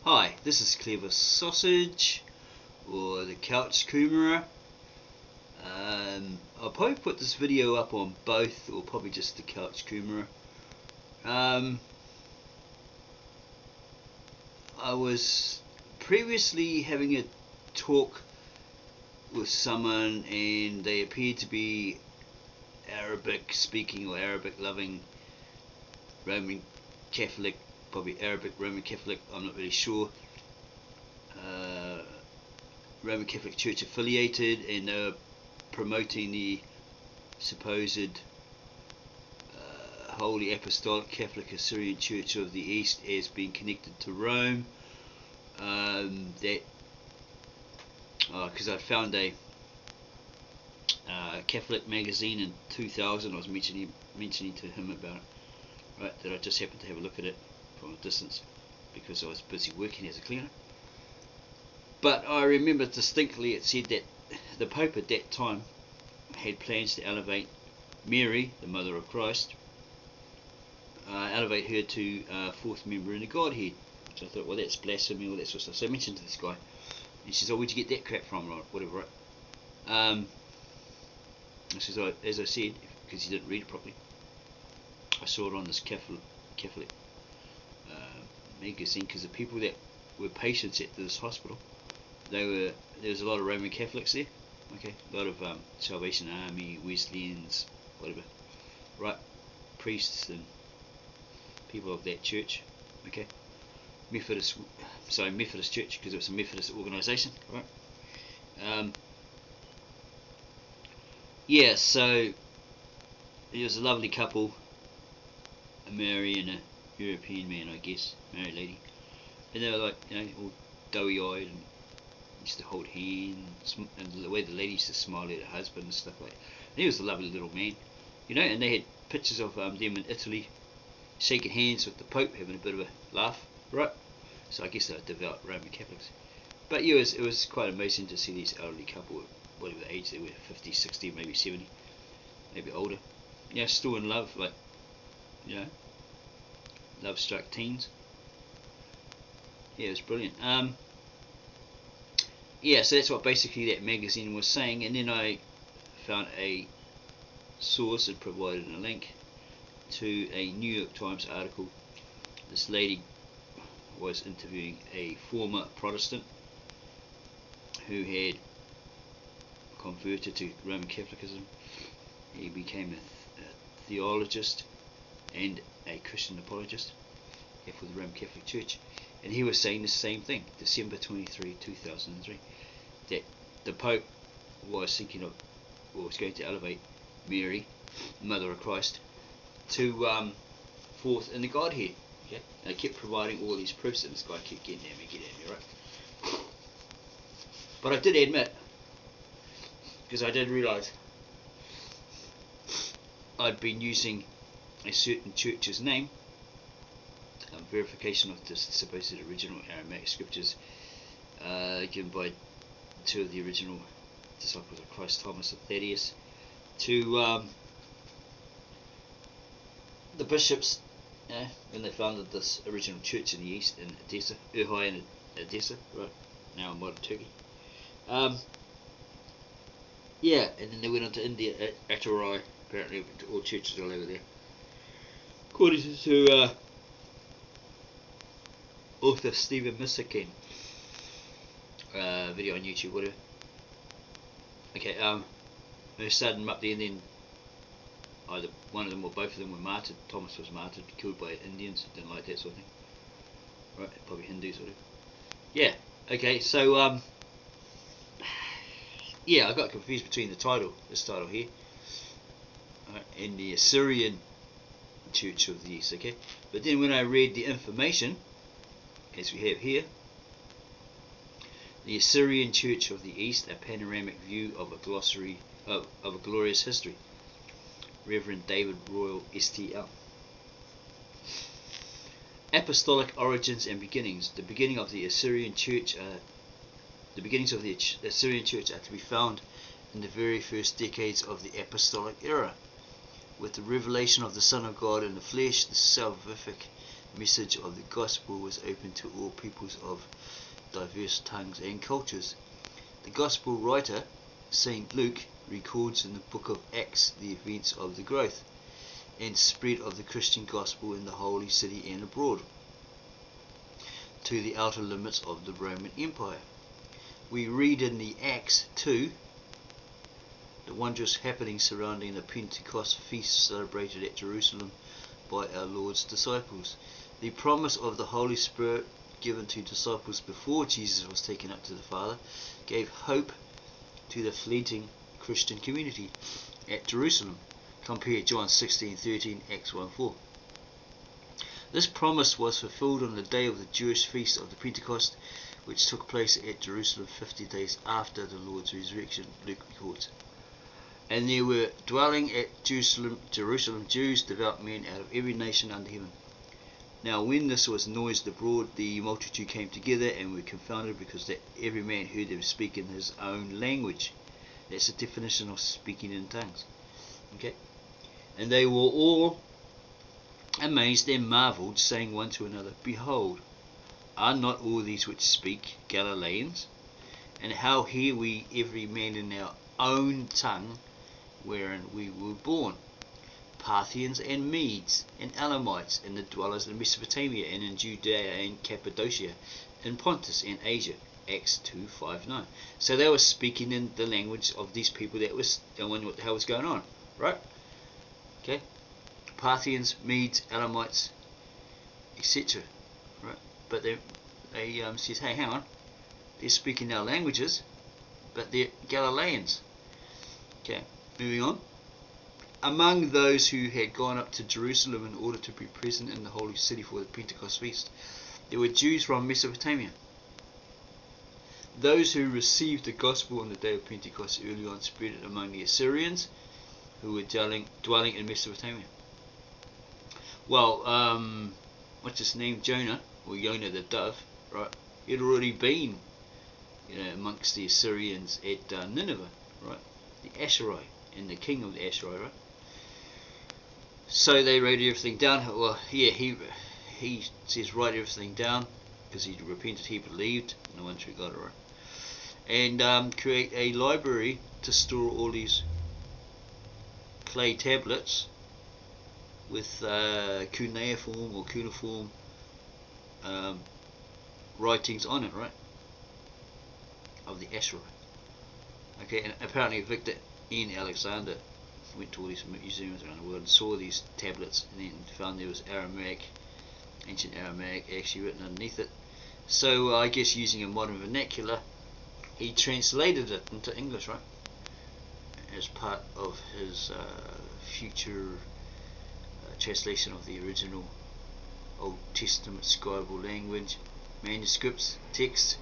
Hi, this is Clever Sausage, or the Couch Coomerer. I'll probably put this video up on both, or probably just the Couch Coomerer. I was previously having a talk with someone, and they appeared to be Arabic speaking or Arabic loving Roman Catholic, probably Arabic Roman Catholic, I'm not really sure, Roman Catholic Church affiliated, and they were promoting the supposed Holy Apostolic Catholic Assyrian Church of the East as being connected to Rome. Because I found a Catholic magazine in 2000, I was mentioning to him about it, right, that I just happened to have a look at it from a distance because I was busy working as a cleaner. But I remember distinctly it said that the Pope at that time had plans to elevate Mary, the Mother of Christ, elevate her to fourth member in the Godhead. So I thought, well, that's blasphemy, all that sort of stuff. So I mentioned to this guy, and he says, oh, where'd you get that crap from, or whatever, right? I says, oh, as I said, because he didn't read it properly, I saw it on this Catholic magazine, because the people that were patients at this hospital, there was a lot of Roman Catholics there, okay, a lot of Salvation Army, Wesleyans, whatever, right, priests and people of that church, okay, Methodist church, because it was a Methodist organisation, right? Yeah, so it was a lovely couple, a Mary and a European man, I guess, married lady, and they were like, you know, all doughy-eyed and used to hold hands, and the way the lady used to smile at her husband and stuff like that. And he was a lovely little man, you know, and they had pictures of them in Italy shaking hands with the Pope, having a bit of a laugh, right? So I guess they were devout Roman Catholics. But yeah, it was quite amazing to see these elderly couple, whatever age they were, 50, 60, maybe 70, maybe older, yeah, still in love, like, you know, love-struck teens. Yeah, it was brilliant. Yeah, so that's what basically that magazine was saying, and then I found a source and provided a link to a New York Times article. This lady was interviewing a former Protestant who had converted to Roman Catholicism. He became a theologist and a Christian apologist for the Roman Catholic Church, and he was saying the same thing, December 23, 2003, that the Pope was thinking of, or was going to elevate Mary, Mother of Christ, to fourth in the Godhead. Okay? And they kept providing all these proofs, and this guy kept getting at me, right? But I did admit, because I did realise I'd been using a certain church's name, verification of the supposed original ARAMAIC scriptures given by two of the original disciples of Christ, Thomas and Thaddeus, to the bishops when they founded this original church in the east in Edessa, Urhai and Edessa, right now in modern Turkey. Yeah, and then they went on to India at Urhai, apparently all churches all over there. According to author Stephen Missikin, video on YouTube, whatever. Okay, they started them up there, and then either one of them or both of them were martyred. Thomas was martyred, killed by Indians, didn't like that sort of thing. Right, probably Hindus, whatever. Yeah, okay, so, yeah, I got confused between this title here, and the Assyrian Church of the East, okay? But then when I read the information, as we have here, the Assyrian Church of the East, a panoramic view of a glossary of a glorious history, Reverend David Royal, STL. Apostolic origins and beginnings. The beginnings of the Assyrian Church are to be found in the very first decades of the Apostolic era, with the revelation of the Son of God in the flesh, the salvific message of the gospel was open to all peoples of diverse tongues and cultures. The gospel writer, St. Luke, records in the book of Acts the events of the growth and spread of the Christian gospel in the holy city and abroad, to the outer limits of the Roman Empire. We read in the Acts 2 the wondrous happenings surrounding the Pentecost feast celebrated at Jerusalem by our Lord's disciples. The promise of the Holy Spirit given to disciples before Jesus was taken up to the Father gave hope to the fledgling Christian community at Jerusalem. Compare John 16:13, Acts 1:4. This promise was fulfilled on the day of the Jewish feast of the Pentecost, which took place at Jerusalem 50 days after the Lord's resurrection, Luke records. And there were dwelling at Jerusalem Jews, devout men out of every nation under heaven. Now when this was noised abroad, the multitude came together and were confounded, because that every man heard them speak in his own language. That's the definition of speaking in tongues. Okay? And they were all amazed and marveled, saying one to another, Behold, are not all these which speak Galileans? And how hear we every man in our own tongue wherein we were born? Parthians and Medes and Elamites, and the dwellers in Mesopotamia and in Judea and Cappadocia, in Pontus and Asia. Acts 2:5-9. So they were speaking in the language of these people that was wondering what the hell was going on, right? Okay, Parthians, Medes, Elamites, etc. Right, but they says, hey, hang on, they're speaking our languages, but they're Galileans. Okay, moving on. Among those who had gone up to Jerusalem in order to be present in the holy city for the Pentecost feast, there were Jews from Mesopotamia. Those who received the gospel on the day of Pentecost early on spread it among the Assyrians, who were dwelling in Mesopotamia. Well, what's his name? Jonah, or Jonah the dove, right? He'd already been, amongst the Assyrians at Nineveh, right? The Assyrian, and the king of the Assyrian, right? So they wrote everything down. Well, yeah, he says write everything down, because he repented, he believed, and the ones who got it right. And create a library to store all these clay tablets with cuneiform or cuneiform writings on it, right? Of the Assyrian. Okay, and apparently Victor Ian Alexander went to all these museums around the world and saw these tablets, and then found there was ARAMAIC, ancient ARAMAIC, actually written underneath it. So I guess using a modern vernacular, he translated it into English, right? As part of his future translation of the original Old Testament scribal language, manuscripts, text,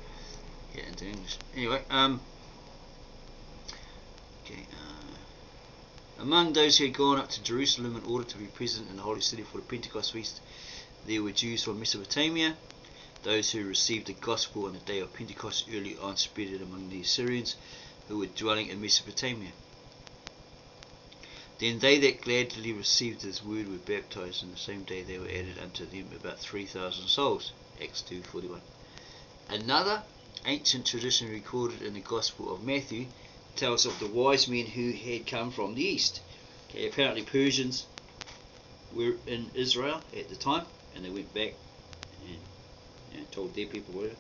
into English. Anyway, among those who had gone up to Jerusalem in order to be present in the holy city for the Pentecost feast, there were Jews from Mesopotamia. Those who received the gospel on the day of Pentecost early on spread it among the Assyrians, who were dwelling in Mesopotamia. Then they that gladly received his word were baptized, and the same day there were added unto them about 3,000 souls. Acts 2:41. Another ancient tradition recorded in the Gospel of Matthew tells of the wise men who had come from the east. Okay, apparently Persians were in Israel at the time, and they went back and told their people whatever.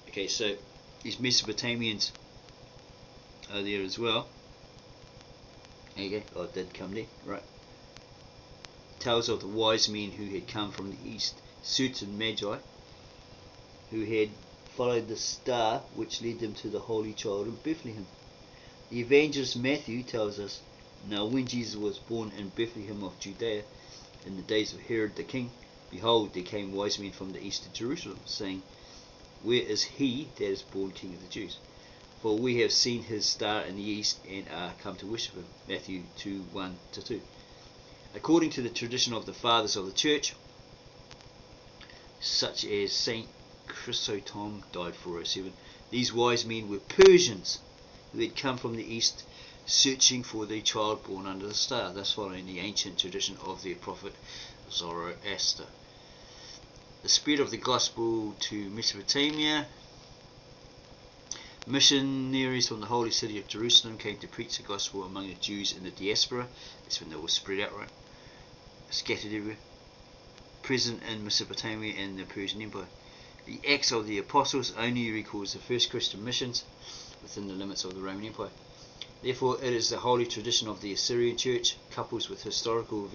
Okay, so these Mesopotamians are there as well. Okay, oh, it did come there, right? Tells of the wise men who had come from the east, certain magi, who had followed the star which led them to the holy child in Bethlehem. The evangelist Matthew tells us, now when Jesus was born in Bethlehem of Judea, in the days of Herod the king, behold, there came wise men from the east to Jerusalem, saying, where is he that is born King of the Jews? For we have seen his star in the east, and are come to worship him. Matthew 2:1-2. According to the tradition of the fathers of the church, such as Saint Chrysostom, died 407, these wise men were Persians who had come from the east, searching for the child born under the star, thus following the ancient tradition of their prophet Zoroaster. the spread of the gospel to Mesopotamia. Missionaries from the holy city of Jerusalem came to preach the gospel among the Jews in the diaspora. That's when they all spread out, right? Scattered everywhere. Present in Mesopotamia and the Persian Empire. The Acts of the Apostles only records the first Christian missions within the limits of the Roman Empire. Therefore, it is the holy tradition of the Assyrian Church, coupled with historical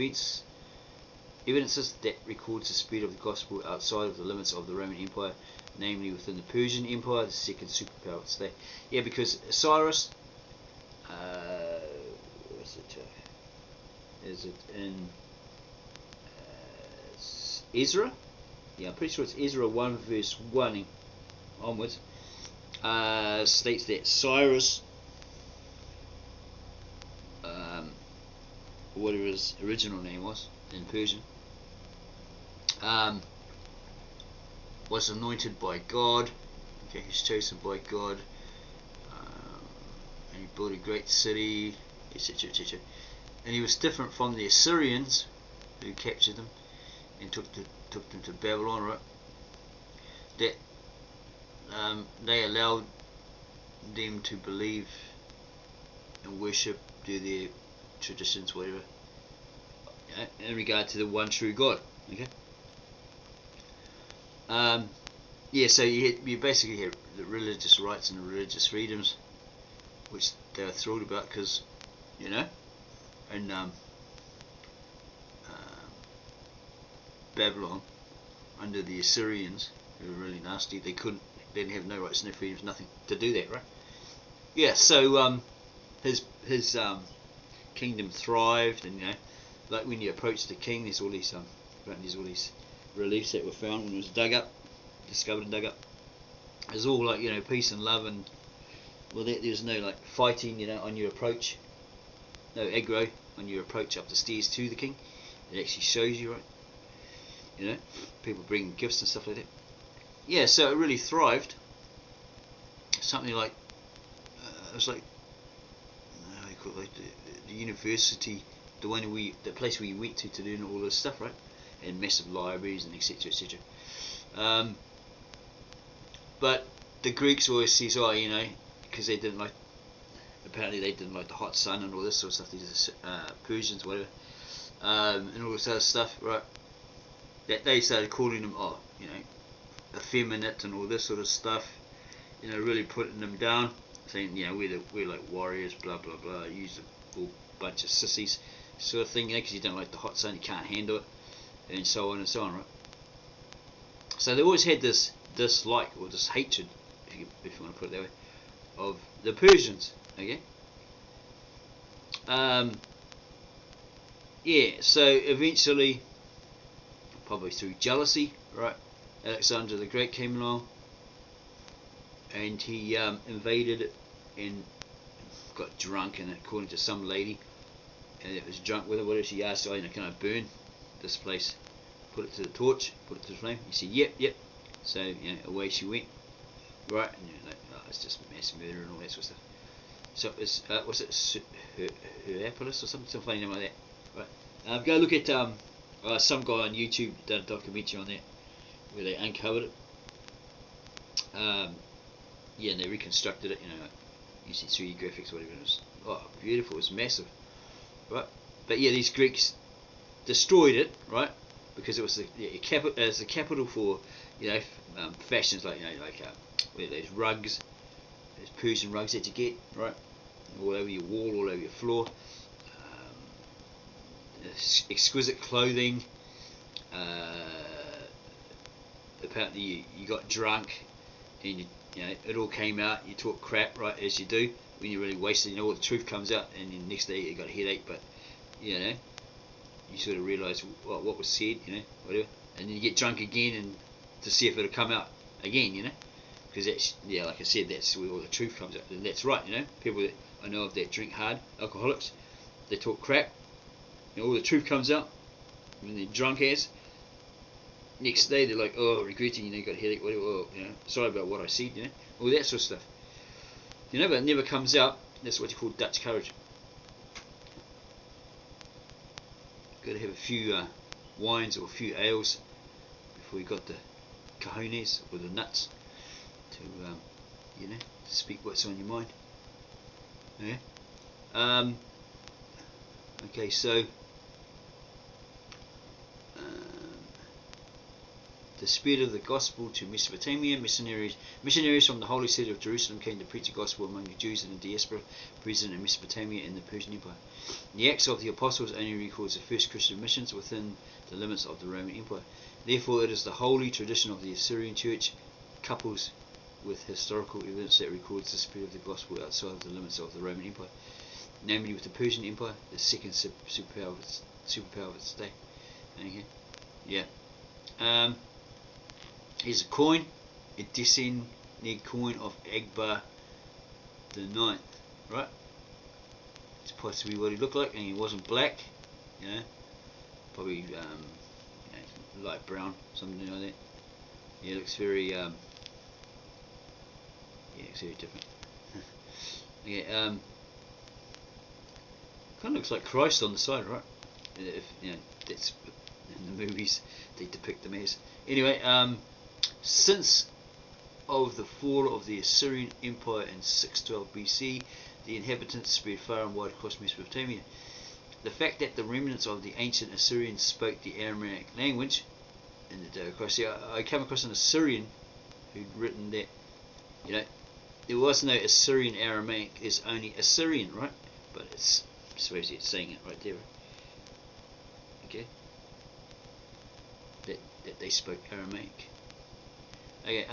evidences that records the spread of the gospel outside of the limits of the Roman Empire, namely within the Persian Empire, the second superpower today. Yeah, because Cyrus, is it in Ezra? Yeah, I'm pretty sure it's Ezra 1 verse 1 onwards. States that Cyrus, whatever his original name was in Persian, was anointed by God. Okay, he's chosen by God, and he built a great city, etc., etc. And he was different from the Assyrians, who captured them and took them to Babylon, right? That they allowed them to believe and worship, do their traditions, whatever, in regard to the one true God. Okay. Yeah, so you basically had the religious rights and the religious freedoms, which they were thrilled about, because, you know, in Babylon, under the Assyrians, who were really nasty, they didn't have no rights, no freedoms, nothing to do that, right? Yeah, so his kingdom thrived, and, you know, like when you approach the king, there's all these reliefs that were found when it was discovered and dug up. It's all like, you know, peace and love, and well, there's no like fighting, you know, on your approach, no aggro on your approach up the stairs to the king. It actually shows you, right? You know, people bring gifts and stuff like that. Yeah, so it really thrived. Something like it was like, how do you call it, like the university, the place we went to do all this stuff, right? And massive libraries and etc., etc. But the Greeks always says, oh, you know, because apparently they didn't like the hot sun and all this sort of stuff. These Persians, whatever, and all this other stuff, right? That they started calling them, oh, you know, effeminate and all this sort of stuff. You know, really putting them down, saying, you know, we're like warriors, blah blah blah. Use a whole bunch of sissies, sort of thing, you know, because you don't like the hot sun, you can't handle it, and so on and so on, right? So they always had this dislike or this hatred, if you want to put it that way, of the Persians. Okay. Yeah. So eventually, probably through jealousy, right, Alexander the Great came along, and he invaded and got drunk, and according to some lady, and it was drunk with her, whatever, she asked, oh, you know, can I burn this place? Put it to the torch, put it to the flame. He said, yep. So, you know, away she went, right? And you're like, oh, it's just mass murder and all that sort of stuff. So it was, was it Heraclius or something funny name like that, right? Go look at some guy on YouTube did a documentary on that, where they uncovered it. Yeah, and they reconstructed it, you know, using 3D graphics or whatever. It was beautiful. It was massive, right? But yeah, these Greeks destroyed it, right? Because it was the capital for, you know, fashions like, you know, like those rugs, those Persian rugs that you get, right, all over your wall, all over your floor. Exquisite clothing. Apparently you got drunk, and you know, it all came out. You talk crap, right, as you do when you're really wasted. You know, all the truth comes out, and the next day you got a headache. But you know, you sort of realise what was said, you know, whatever, and then you get drunk again, and to see if it'll come out again, you know, because that's, yeah, like I said, that's where all the truth comes out, and that's right, you know. People that I know of that drink hard, alcoholics, they talk crap, and all the truth comes out when they're drunk as. Next day they're like, oh, regretting, you know, you got a headache, whatever, oh, you know, sorry about what I said, you know, all that sort of stuff, you know, but it never comes out. That's what you call Dutch courage. Got to have a few wines or a few ales therefore you got the cojones, or the nuts, to you know, speak what's on your mind. Yeah. Okay, so the spread of the gospel to Mesopotamia. Missionaries from the holy city of Jerusalem came to preach the gospel among the Jews in the diaspora present in Mesopotamia and the Persian Empire. The Acts of the Apostles only records the first Christian missions within the limits of the Roman Empire. Therefore, it is the holy tradition of the Assyrian Church couples with historical evidence that records the spread of the gospel outside of the limits of the Roman Empire, namely with the Persian Empire, the second superpower of its day. Okay, yeah. Here's a coin, Edessian coin of Akbar the 9th, right? It's possibly what he looked like, and he wasn't black, you know, probably you know, light brown, something like that. Yeah, it looks very yeah, it's very different. Okay, kind of looks like Christ on the side, right? If you know, that's in the movies they depict them as. Anyway, since of the fall of the Assyrian Empire in 612 BC, the inhabitants spread far and wide across Mesopotamia. The fact that the remnants of the ancient Assyrians spoke the Aramaic language in the day of Christ. See, I came across an Assyrian who'd written that, you know, there was no Assyrian Aramaic, there's only Assyrian, right? But it's, I suppose it's saying it right there, right? Okay, that they spoke Aramaic. Okay,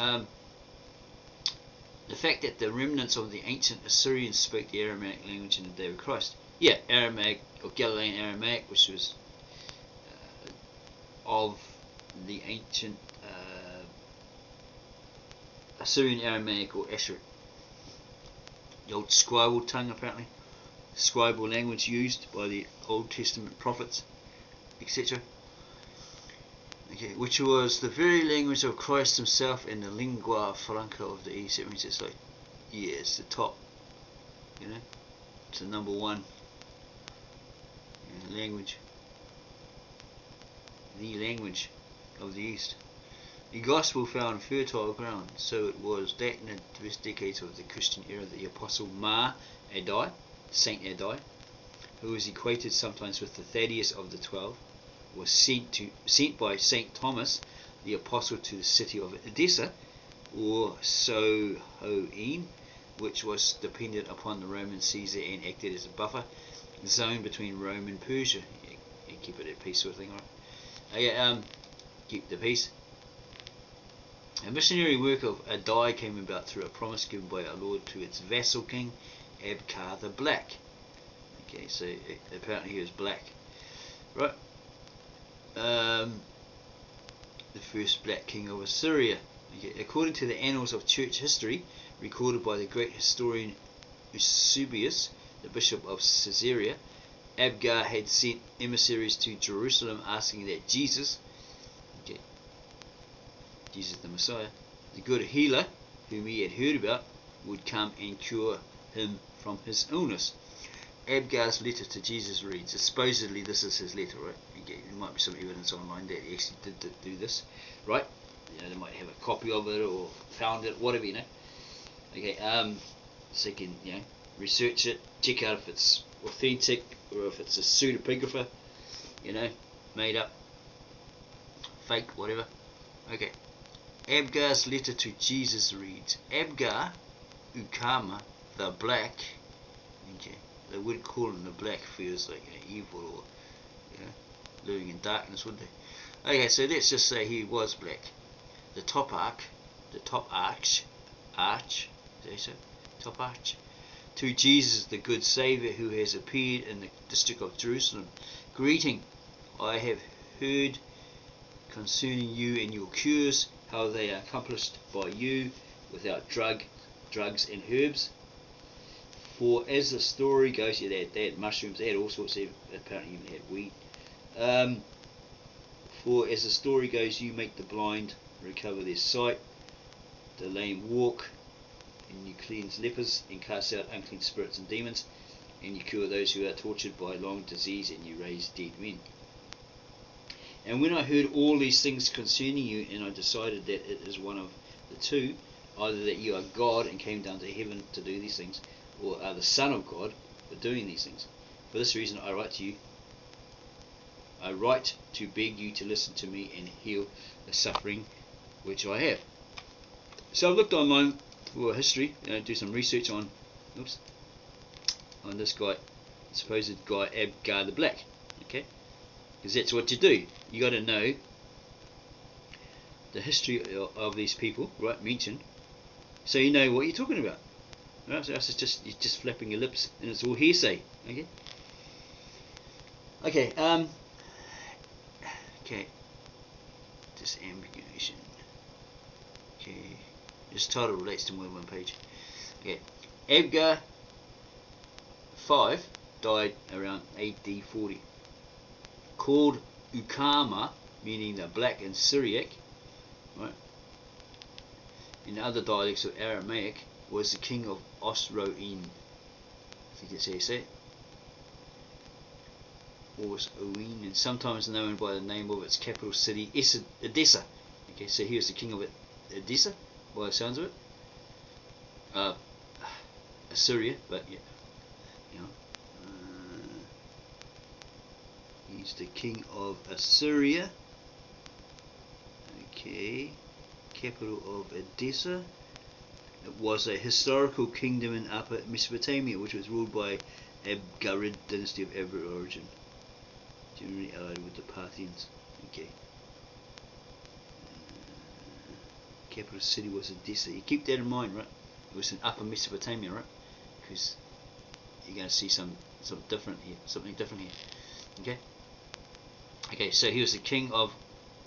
the fact that the remnants of the ancient Assyrians spoke the Aramaic language in the day of Christ. Yeah, Aramaic, or Galilean Aramaic, which was of the ancient Assyrian Aramaic, or Assyrian. The old scribal tongue, apparently. Scribal language used by the Old Testament prophets, etc. Okay, which was the very language of Christ himself and the lingua franca of the East. It means it's like, yeah, it's the top, you know, it's the number one language, the language of the East. The gospel found fertile ground, so it was that in the first decades of the Christian era that the apostle Saint Addai, who was equated sometimes with the Thaddeus of the 12, was sent by Saint Thomas the apostle to the city of Edessa, or Sohoin, which was dependent upon the Roman Caesar and acted as a buffer zone between Rome and Persia. Yeah, keep it at peace, sort of thing, right? Keep the peace. A missionary work of Addai came about through a promise given by our Lord to its vassal king, Abkar the Black. Okay, so apparently he was black, right? The first black king of Assyria. Okay, according to the annals of church history, recorded by the great historian Eusebius, the bishop of Caesarea, Abgar had sent emissaries to Jerusalem asking that Jesus, okay, Jesus the Messiah, the good healer whom he had heard about, would come and cure him from his illness. Abgar's letter to Jesus reads, supposedly this is his letter, right? Okay, there might be some evidence online that he actually did do this, right? You know, they might have a copy of it or found it, whatever, you know. Okay, so you can, you know, research it, check out if it's authentic or if it's a pseudepigrapher, you know, made up, fake, whatever. Okay, Abgar's letter to Jesus reads, Abgar, Ukama, the Black. Okay, they wouldn't call him the Black, feels like evil or, you know, living in darkness, would they? Okay, so let's just say he was black. The top arch, to Jesus, the good Saviour, who has appeared in the district of Jerusalem. Greeting, I have heard concerning you and your cures, how they are accomplished by you without drugs and herbs. For as the story goes, yeah, they had mushrooms, they had all sorts of, apparently even had weed. For as the story goes, you make the blind recover their sight, the lame walk, and you cleanse lepers, and cast out unclean spirits and demons, and you cure those who are tortured by long disease, and you raise dead men. And when I heard all these things concerning you, and I decided that it is one of the two, either that you are God and came down to heaven to do these things, or are the Son of God for doing these things. For this reason I write to you. I write to beg you to listen to me and heal the suffering which I have. So I've looked online for history, do some research on this guy, supposed guy Abgar the Black, okay? Because that's what you do. You got to know the history of these people, right? Mentioned, so you know what you're talking about, right? So it's just flapping your lips, and it's all hearsay, okay? Okay, okay, disambiguation. Okay, this title relates to more than one page. Okay, Abgar 5 died around AD 40. Called Ukama, meaning the black in Syriac, right? In other dialects of Aramaic, was the king of Osroene. I think that's how you say it. Osroene, and sometimes known by the name of its capital city, Edessa. Okay, so he was the king of Edessa, by the sounds of it. Assyria, but yeah, you know. He's the king of Assyria. Okay, capital of Edessa. It was a historical kingdom in Upper Mesopotamia, which was ruled by Abgarid dynasty of Arab origin, generally allied with the Parthians. Okay. Capital city was Edessa. You keep that in mind, right? It was in Upper Mesopotamia, right? Because you're going to see something different here. Okay. Okay, so he was the king of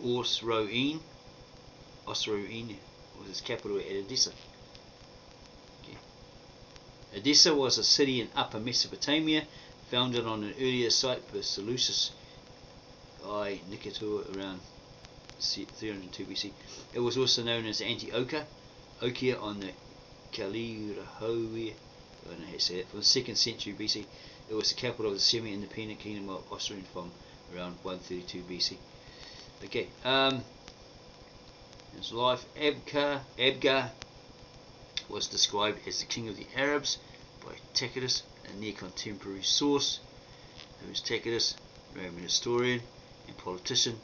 Osroene. Osroene was his capital at Edessa. Okay. Edessa was a city in Upper Mesopotamia, founded on an earlier site by Seleucus I Nicator around 302 BC. It was also known as Antiochia on the Kalirahoe, I don't know how to say it, from the 2nd century BC. It was the capital of the semi-independent kingdom of Osroene from around 132 BC. Okay, his life. Abgar was described as the king of the Arabs by Tacitus, a near contemporary source. Who is Tacitus? Roman historian and politician,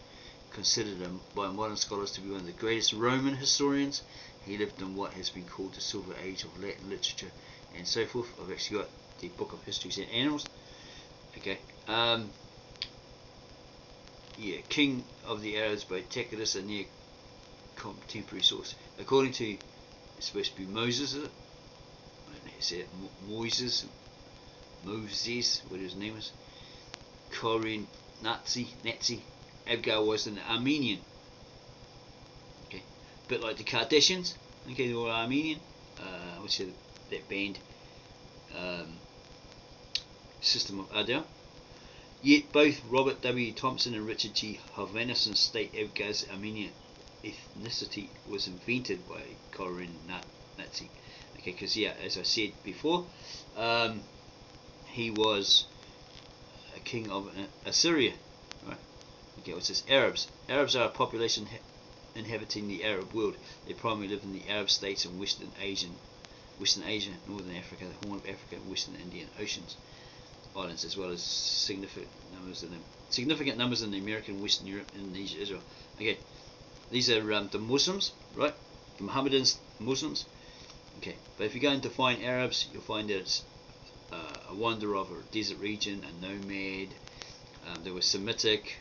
considered by modern scholars to be one of the greatest Roman historians. He lived in what has been called the Silver Age of Latin literature and so forth. I've actually got the Book of Histories and Annals. Okay, yeah, King of the Arabs by Tacitus, a near contemporary source. According to, it's supposed to be Moses, is it? I don't know how to say it. Moses, whatever his name is. Korean Nazi. Abgar was an Armenian. Okay, a bit like the Kardashians. Okay, they were Armenian. What's that band? System of a Down. Yet both Robert W. Thompson and Richard G. Hovhannisson state Abgar's Armenian ethnicity was invented by Korean Nazi. Okay, because yeah, as I said before, he was a king of Assyria, right? Okay, what's this? Arabs. Arabs are a population inhabiting the Arab world. They primarily live in the Arab states in Western Asia, Northern Africa, the Horn of Africa, and Western Indian Oceans islands, as well as significant numbers in the American, Western Europe, Indonesia, Israel. Okay, these are the Muslims, right? The Mohammedans, Muslims. Okay, but if you go and define Arabs, you'll find that it's a wanderer of a desert region, a nomad. They were Semitic.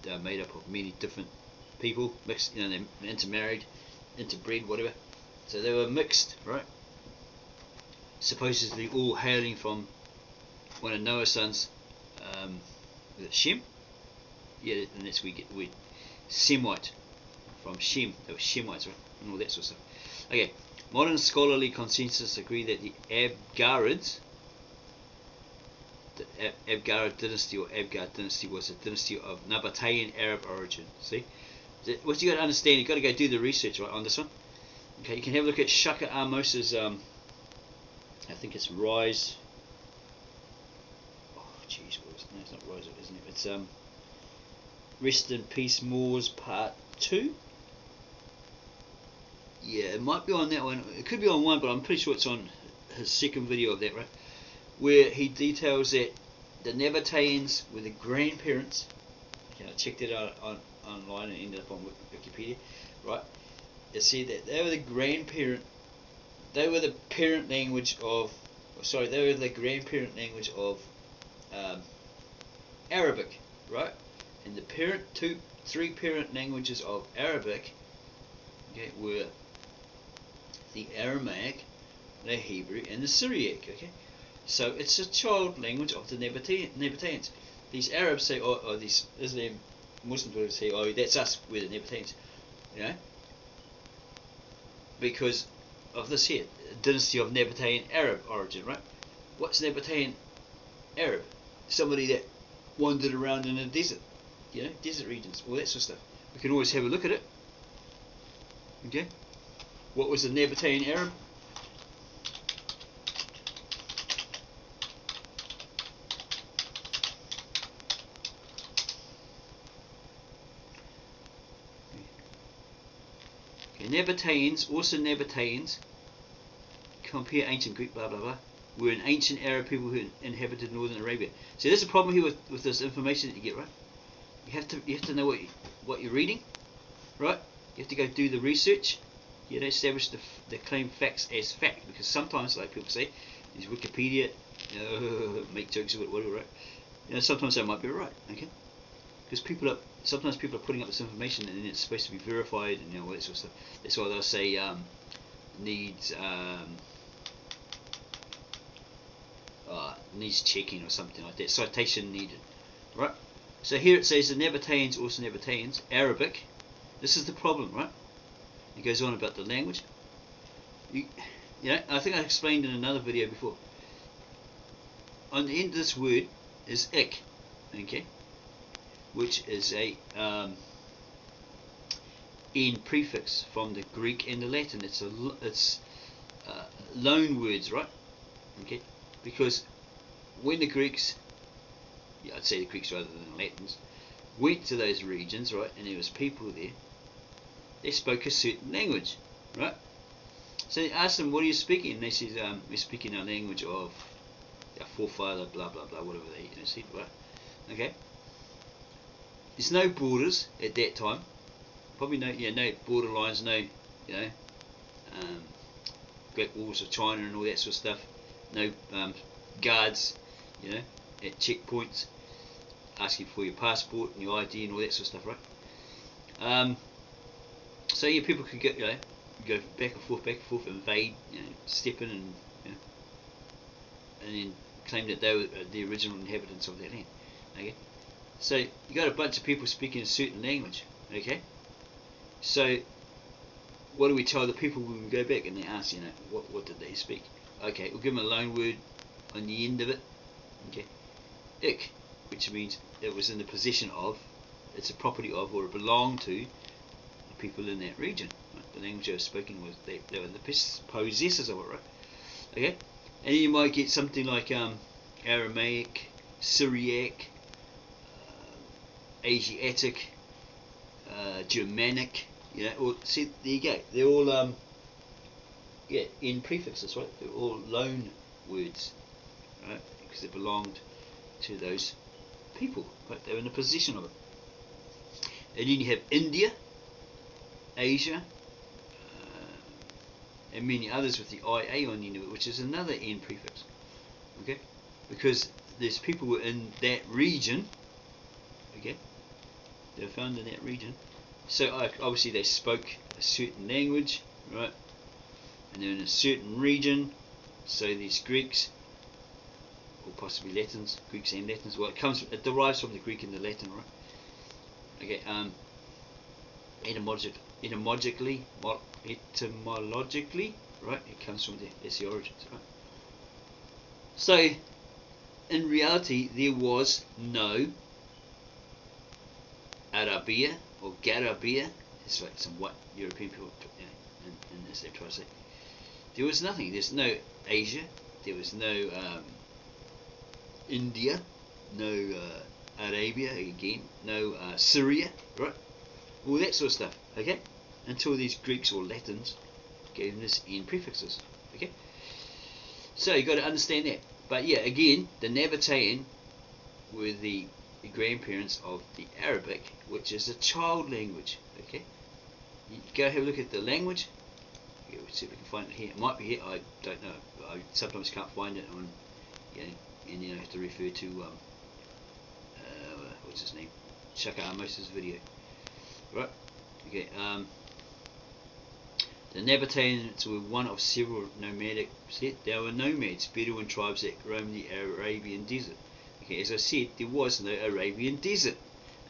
They are made up of many different people, mixed. They're intermarried, interbred, whatever. So they were mixed, right? Supposedly all hailing from one of Noah's sons, Shem. Yeah, and that's where we get the word Semite from Shem. They were Shemites, right? And all that sort of stuff. Okay, modern scholarly consensus agree that the Abgarids, the Abgarid dynasty or Abgar dynasty, was a dynasty of Nabatean Arab origin. See, what you got to understand, you got to go do the research right on this one. Okay, you can have a look at Shaka Amos's. I think it's Rise. Oh, jeez, no, it's not Rise, isn't it? It's Rest in Peace Moors Part 2. Yeah, it might be on that one. It could be on one, but I'm pretty sure it's on his second video of that, right? Where he details that the Nabateans were the grandparents. Okay, I checked it out online and ended up on Wikipedia, right? It said that they were the grandparent. They were the parent language of. Sorry, they were the grandparent language of Arabic, right? And the three parent languages of Arabic, okay, were the Aramaic, the Hebrew, and the Syriac. Okay, so it's a child language of the Nabateans. These Arabs say, or these Islam Muslims would say, oh, that's us, we're the Nabateans, you know, because of this here, dynasty of Nabatean Arab origin, right? What's Nabatean Arab? Somebody that wandered around in a desert, you know, desert regions, all that sort of stuff. We can always have a look at it. Okay, what was the Nabatean Arab? Okay, Nabateans, compare ancient Greek, blah blah blah, were an ancient Arab people who inhabited northern Arabia. So there's a problem here with this information that you get, right? You have to know what you're reading, right? You have to go do the research. You don't establish the claim facts as fact, because sometimes, like people say, is Wikipedia make jokes about whatever, right? You know, sometimes that might be right, okay? Because sometimes people are putting up this information and it's supposed to be verified and all that sort of stuff. That's why they'll say needs checking or something like that. Citation needed, right? So here it says the Nabateans, also Nabateans, Arabic. This is the problem, right? It goes on about the language. You know, I think I explained in another video before. On the end of this word is ik, okay, which is a in prefix from the Greek and the Latin. It's loan words, right? Okay, because when the Greeks, yeah, I'd say the Greeks rather than the Latins, went to those regions, right, and there was people there, they spoke a certain language, right? So they asked them, what are you speaking? And they said, we're speaking our language of our forefather, blah blah blah, whatever they said, right? Okay. There's no borders at that time. Probably no border lines, no, you know, Great Walls of China and all that sort of stuff. No guards, you know, at checkpoints asking for your passport and your ID and all that sort of stuff, right? So yeah, people could get, you know, go back and forth, invade, you know, step in and, you know, and then claim that they were the original inhabitants of that land. Okay, so you got a bunch of people speaking a certain language. Okay, so what do we tell the people when we go back and they ask, you know, what did they speak? Okay, we'll give them a loan word on the end of it. Okay, ik, which means it was in the possession of, it's a property of, or it belonged to the people in that region. Right? The language they were spoken was they were the possessors of it, right? Okay, and then you might get something like Aramaic, Syriac, Asiatic, Germanic, you know. Or see, there you go. They're all yeah, in prefixes, right? They're all loan words, right? Because it belonged to those people, right? They were in the possession of it. And then you have India, Asia, and many others with the IA on the end of it, which is another N prefix. Okay, because there's people who were in that region. Okay, they were found in that region. So obviously they spoke a certain language, right? And they're in a certain region. So these Greeks, or possibly Latins, Greeks and Latins. Well, it derives from the Greek and the Latin, right? Okay, etymologically, right? It comes from that's the origins, right? So, in reality, there was no Arabia or Garabia. It's like some white European people, you know, and as they try to say. There was nothing. There's no Asia. There was no India. No Arabia again, no Syria, right? All that sort of stuff, okay? Until these Greeks or Latins gave them this in prefixes, okay? So you got to understand that. But yeah, again, the Nabatean were the grandparents of the Arabic, which is a child language, okay? You go have a look at the language. Yeah, we'll see if we can find it here. It might be here, I don't know. But I sometimes can't find it on, and I have to refer to what's his name? Shaka Amos's video. Right? Okay, the Nabateans were one of several nomadic there were nomads, Bedouin tribes that roamed the Arabian desert. Okay, as I said, there was no Arabian desert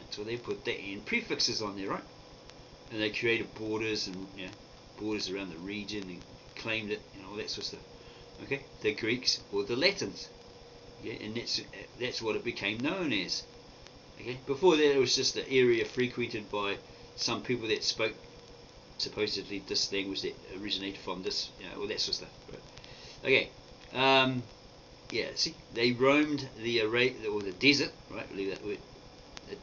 until they put the N prefixes on there, right? And they created borders and borders around the region and claimed it and all that sort of stuff. Okay, the Greeks or the Latins. Yeah, and that's what it became known as. Okay, before that it was just an area frequented by some people that spoke supposedly this language that originated from this, all that sort of stuff. Right? Okay, yeah. See, they roamed the desert, right? Believe that word.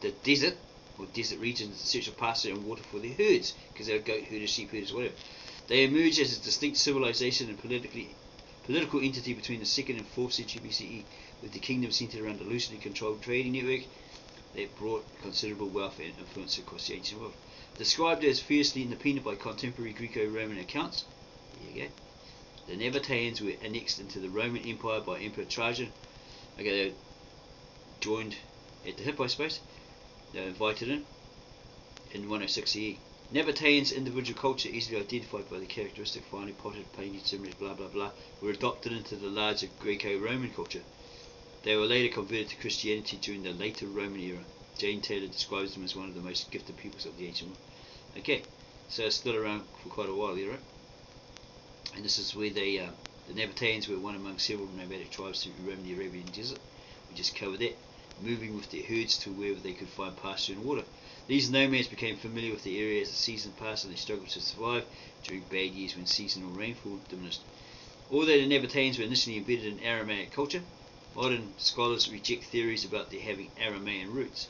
The desert or desert regions in search of pasture and water for their herds, because they were goat herders, sheep herders, whatever. They emerged as a distinct civilization and political entity between the 2nd and 4th century BCE, with the kingdom centered around a loosely controlled trading network that brought considerable wealth and influence across the ancient world. Described as fiercely independent by contemporary Greco-Roman accounts, there you go. The Nabateans were annexed into the Roman Empire by Emperor Trajan. Okay, they were joined at the hip, I suppose. They were invited in 106 CE. Nabateans' individual culture, easily identified by the characteristic finely potted, painted symbols, blah blah blah, were adopted into the larger Greco-Roman culture. They were later converted to Christianity during the later Roman era. Jane Taylor describes them as one of the most gifted peoples of the ancient world. Okay, so it's still around for quite a while, right? And this is where the Nabateans were one among several nomadic tribes who roamed the Arabian desert. We just covered that, moving with their herds to wherever they could find pasture and water. These nomads became familiar with the area as the season passed, and they struggled to survive during bad years when seasonal rainfall diminished. Although the Nabateans were initially embedded in Aramaic culture, modern scholars reject theories about their having Aramaean roots.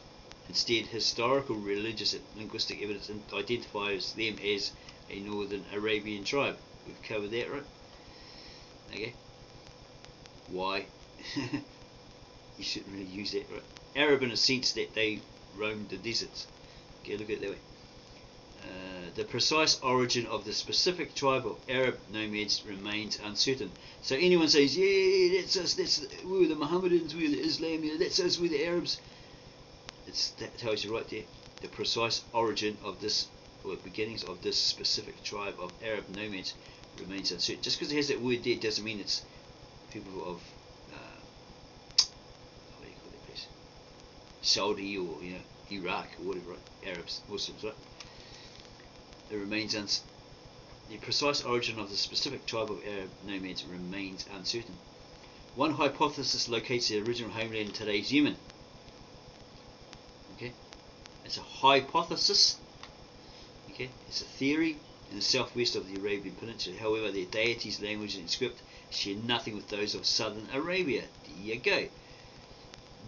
Instead, historical, religious, and linguistic evidence identifies them as a northern Arabian tribe. We've covered that, right? Okay. Why? You shouldn't really use that, right? Arab in a sense that they roamed the deserts. Okay, look at it that way. The precise origin of the specific tribe of Arab nomads remains uncertain. So anyone says, yeah, that's us, we're the Mohammedans, we're the Islam, that's us, we're the Arabs. That tells you right there. The precise origin of this, or beginnings of this specific tribe of Arab nomads remains uncertain. Just because it has that word there doesn't mean it's people of, what do you call that place? Saudi or, Iraq or whatever, right? Arabs, Muslims, right? It remains the precise origin of the specific tribe of Arab nomads remains uncertain. One hypothesis locates the original homeland in today's Yemen. Okay, it's a hypothesis. Okay, it's a theory in the southwest of the Arabian Peninsula. However, their deities, language, and script share nothing with those of southern Arabia. There you go.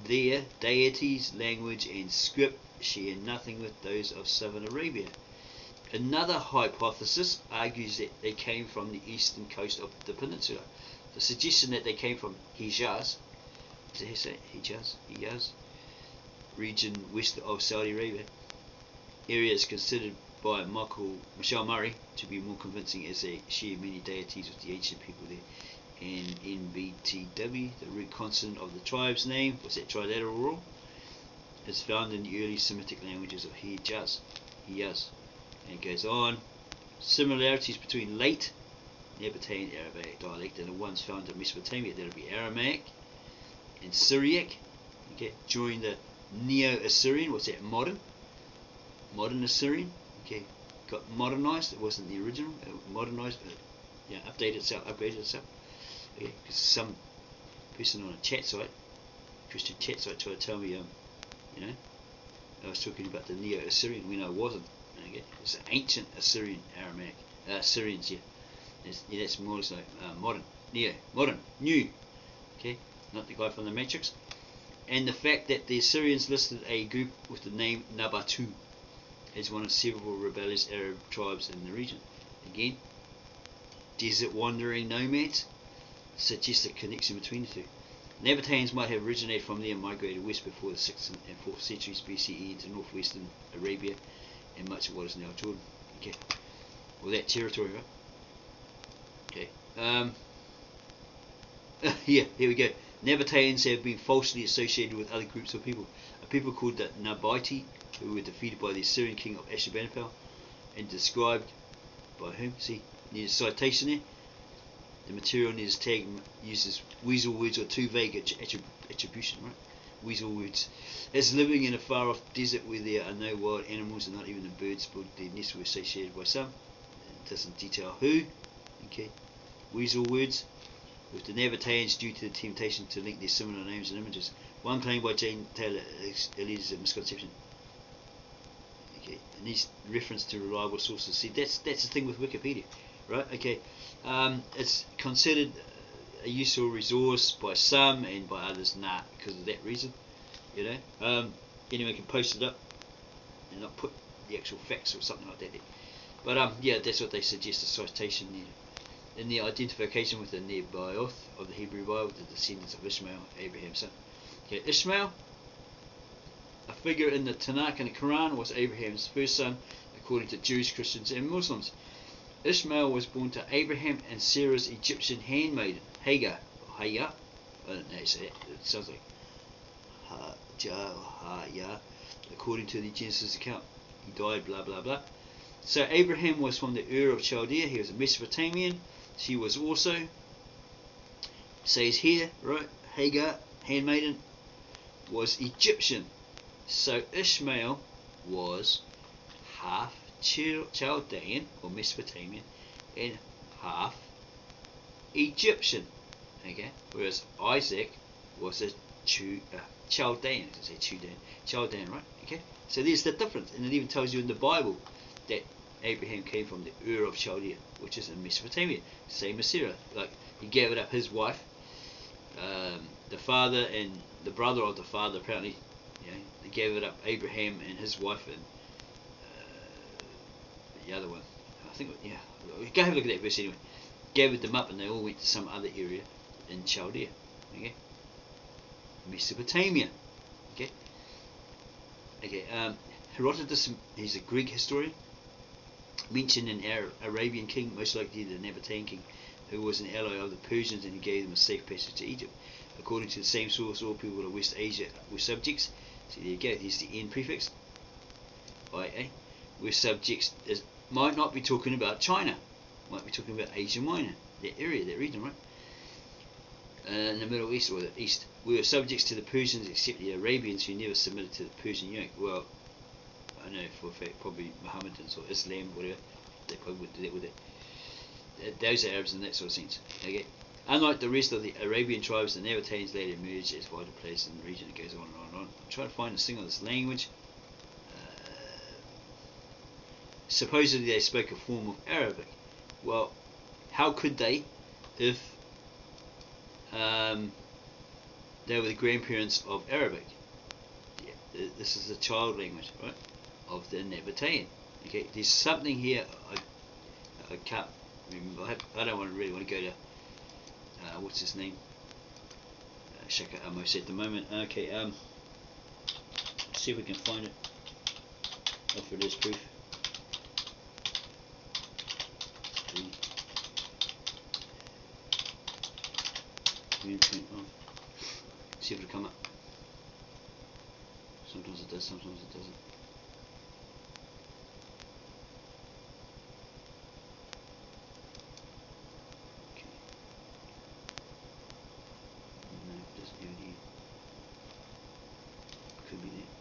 Their deities, language, and script share nothing with those of southern Arabia. Another hypothesis argues that they came from the eastern coast of the peninsula. The suggestion that they came from Hijaz, is it how you say Hijaz region west of Saudi Arabia, area is considered by Michelle Murray to be more convincing as they share many deities with the ancient people there. And NBTW, the root consonant of the tribe's name, was that trilateral rule, is found in the early Semitic languages of Hijaz. And it goes on. Similarities between late Nabatean Arabic dialect and the ones found in Mesopotamia, that would be Aramaic and Syriac. Okay, during the Neo-Assyrian, what's that? Modern Assyrian. Okay, got modernized. It wasn't the original. It modernized, but updated itself, upgraded itself. Okay, because some person on a chat site, Christian chat site, tried to tell me, I was talking about the Neo-Assyrian when I wasn't. Okay, it's an ancient Assyrian Aramaic. Assyrians, that's more like modern, new. Okay, not the guy from the Matrix. and the fact that the Assyrians listed a group with the name Nabatu as one of several rebellious Arab tribes in the region. Again, desert wandering nomads suggests a connection between the two. Nabateans might have originated from there and migrated west before the 6th and 4th centuries BCE into northwestern Arabia and much of what is now Jordan. Okay, well, that territory, right? Okay. Yeah, here we go. Nabateans have been falsely associated with other groups of people. A people called the Nabaite, who were defeated by the Assyrian king of Ashurbanipal and described by whom? See, near citation there. The material in his tag uses weasel words or too vague attribution, right? Weasel words. As living in a far off desert where there are no wild animals and not even the birds built their nests were associated by some. It doesn't detail who. Okay. Weasel words. With the Nabateans due to the temptation to link their similar names and images. One claim by Jane Taylor alleges a misconception. Okay, and these reference to reliable sources. See, that's the thing with Wikipedia, right? Okay, it's considered a useful resource by some and by others not, because of that reason. You know, anyone can post it up and not put the actual facts or something like that there. But yeah, that's what they suggest, a citation there. In the identification with the Nebaioth of the Hebrew Bible, the descendants of Ishmael, Abraham's son. Okay, Ishmael, a figure in the Tanakh and the Quran, was Abraham's first son, according to Jews, Christians, and Muslims. Ishmael was born to Abraham and Sarah's Egyptian handmaiden, Hagar. I don't know how to say it. It sounds like Ha-ja, according to the Genesis account. He died, blah, blah, blah. So Abraham was from the Ur of Chaldea. He was a Mesopotamian. She was also, says here, right, Hagar, handmaiden, was Egyptian. So Ishmael was half Chaldean or Mesopotamian and half Egyptian. Okay, whereas Isaac was a Chaldean, I say Chaldean, right? Okay, so there's the difference, and it even tells you in the Bible that Abraham came from the Ur of Chaldea, which is in Mesopotamia, same as Sarah. Like, he gave it up his wife, the father and the brother of the father, apparently, you know, they gave it up, Abraham and his wife, and the other one, I think, yeah, go have a look at that verse anyway. Gave them up and they all went to some other area in Chaldea. Okay, Mesopotamia. Okay, Herodotus, he's a Greek historian, mentioned an Arabian king, most likely the Nabatean king, who was an ally of the Persians and who gave them a safe passage to Egypt. According to the same source, all people of West Asia were subjects. So there you go, here's the N prefix. IA. Were subjects, might not be talking about China, might be talking about Asia Minor, that area, that region, right? In the Middle East or the East. We were subjects to the Persians except the Arabians who never submitted to the Persian yoke. Well, I know for a fact probably Mohammedans or Islam, whatever, they probably would do that with it. Those are Arabs in that sort of sense. Okay. Unlike the rest of the Arabian tribes, the Nabateans later emerged as vital players in the region. It goes on and on and on. I'm trying to find a thing of this language. Supposedly they spoke a form of Arabic. Well, how could they if they were the grandparents of Arabic? Yeah, this is the child language, right, of the Nabatean. Okay, there's something here I can't remember. I don't really want to go to what's his name? Shaka Amos at the moment. Okay, see if we can find it. Offer this proof. See if it'll come up. Sometimes it does, sometimes it doesn't. Okay. No, it doesn't do it here. Could be there.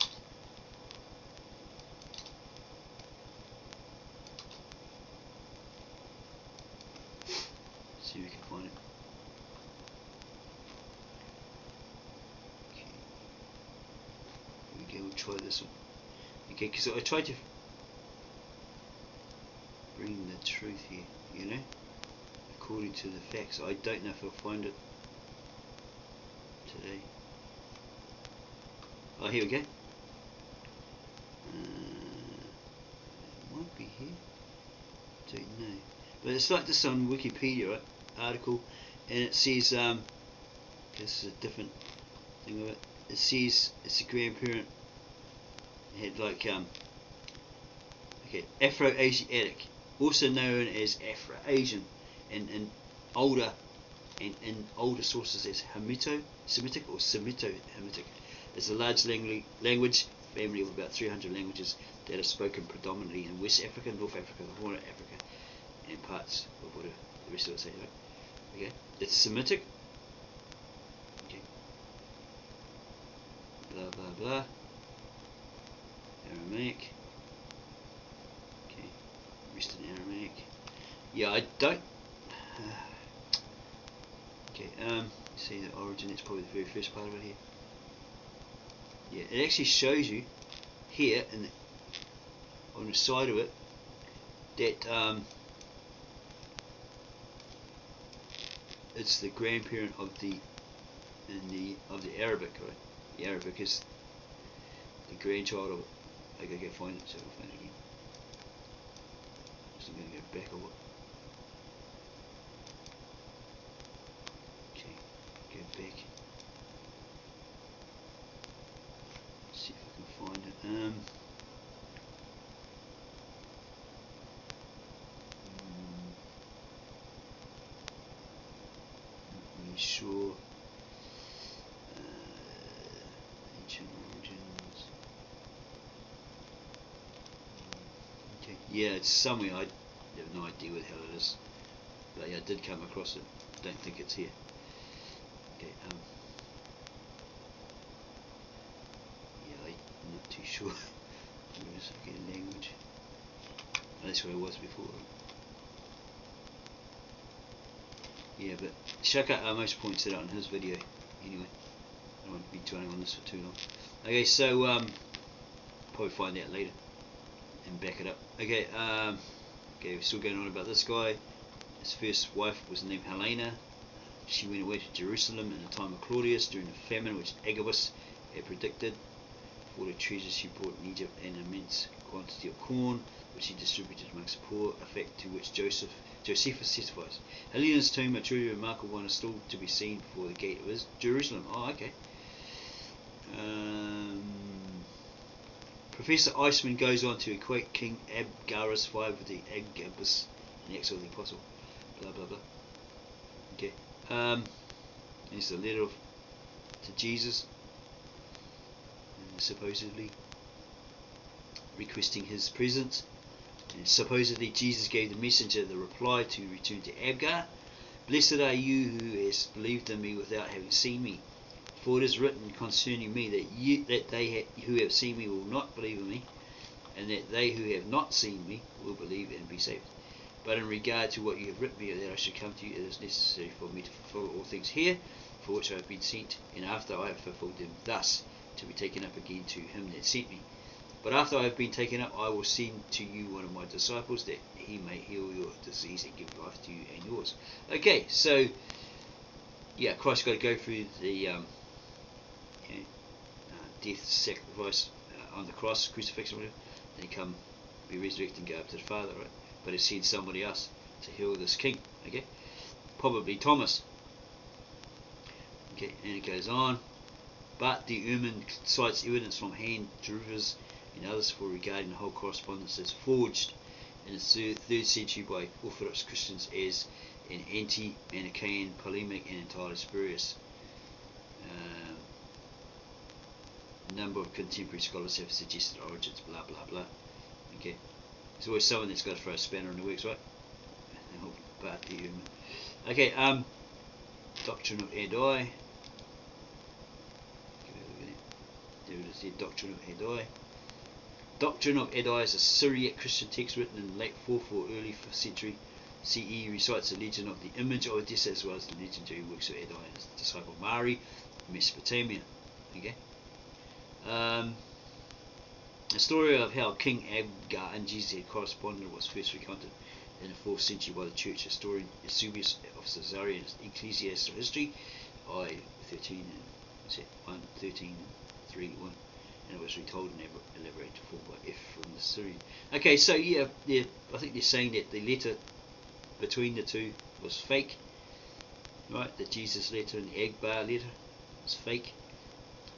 See if we can find it. Okay, we'll try this one. Okay, because I tried to bring the truth here, you know, according to the facts. I don't know if I'll find it today. Oh, here we go. Might be here. Don't know. But it's like this on Wikipedia, right? Article, and it says this is a different thing of it. It says it's a grandparent. It had like okay, Afro-Asiatic, also known as Afro-Asian, and older sources as Semitic or Semito-Hamitic. It's a large language family of about 300 languages that are spoken predominantly in West Africa, North Africa, the Horn of Africa, and parts of whatever the rest of it say, right? Okay, it's Semitic. Okay, blah blah blah. Aramaic. Okay, rest in Aramaic. Yeah, I don't. Okay, see the origin. It's probably the very first part of it here. Yeah, it actually shows you here in on the side of it that it's the grandparent of the Arabic, right? The Arabic is the grandchild of it. I gotta go find it, so I'll find it again. So I'm gonna go back a lot. Okay, go back. See if I can find it. Not really sure. Ancient origins. Okay, yeah, it's somewhere. I have no idea where the hell it is, but yeah, I did come across it. Don't think it's here. Okay, yeah, I'm not too sure. Where is it? Okay, language. Oh, that's where I was before. Yeah, but Shaka almost points it out in his video. Anyway, I don't want to be dwelling on this for too long. Okay, so probably find out later and back it up. Okay, okay, we're still going on about this guy. His first wife was named Helena. She went away to Jerusalem in the time of Claudius during the famine which Agabus had predicted. For the treasures she brought in Egypt an immense quantity of corn, which he distributed amongst the poor, a fact to which Josephus testifies. Helena's tomb, a truly remarkable one, is still to be seen before the gate of Jerusalem. Oh, okay. Professor Eisman goes on to equate King Abgarus V with the Agabus in the Acts of the Apostle. Blah blah blah. Okay. Here's a letter to Jesus, supposedly requesting his presence. And supposedly Jesus gave the messenger the reply to return to Abgar. Blessed are you who has believed in me without having seen me. For it is written concerning me that they who have seen me will not believe in me, and that they who have not seen me will believe and be saved. But in regard to what you have written me, that I should come to you, it is necessary for me to fulfill all things here, for which I have been sent, and after I have fulfilled them, thus to be taken up again to him that sent me. But after I have been taken up, I will send to you one of my disciples, that he may heal your disease and give life to you and yours. Okay, so yeah, Christ got to go through the death, sacrifice on the cross, crucifixion, whatever, then he come, be resurrected and go up to the Father, right? But he sent somebody else to heal this king, okay? Probably Thomas. Okay, and it goes on. But the Urman cites evidence from Han, Jeruvas, and others for regarding the whole correspondence as forged in the 3rd century by Orthodox Christians as an anti-Manichaean, polemic, and entirely spurious. A number of contemporary scholars have suggested origins, blah blah blah. Okay, there's always someone that's got to throw a spanner in the works, right? But the Urman. Okay, Doctrine of Edai. There it is, the Doctrine of Edai. Doctrine of Edai is a Syriac Christian text written in the late 4th or early 5th century CE. Recites the legend of the image of Edessa as well as the legendary works of Edai and his disciple Mari in Mesopotamia. Okay. The story of how King Abgar and Jesus had corresponded was first recounted in the 4th century by the church historian Eusebius of Caesarea in his Ecclesiastical History, I 13 and 3 1. and it was retold and elaborated for by F from the Syrian. Okay, so yeah, I think they're saying that the letter between the two was fake, right? The Jesus letter and the Agbar letter was fake,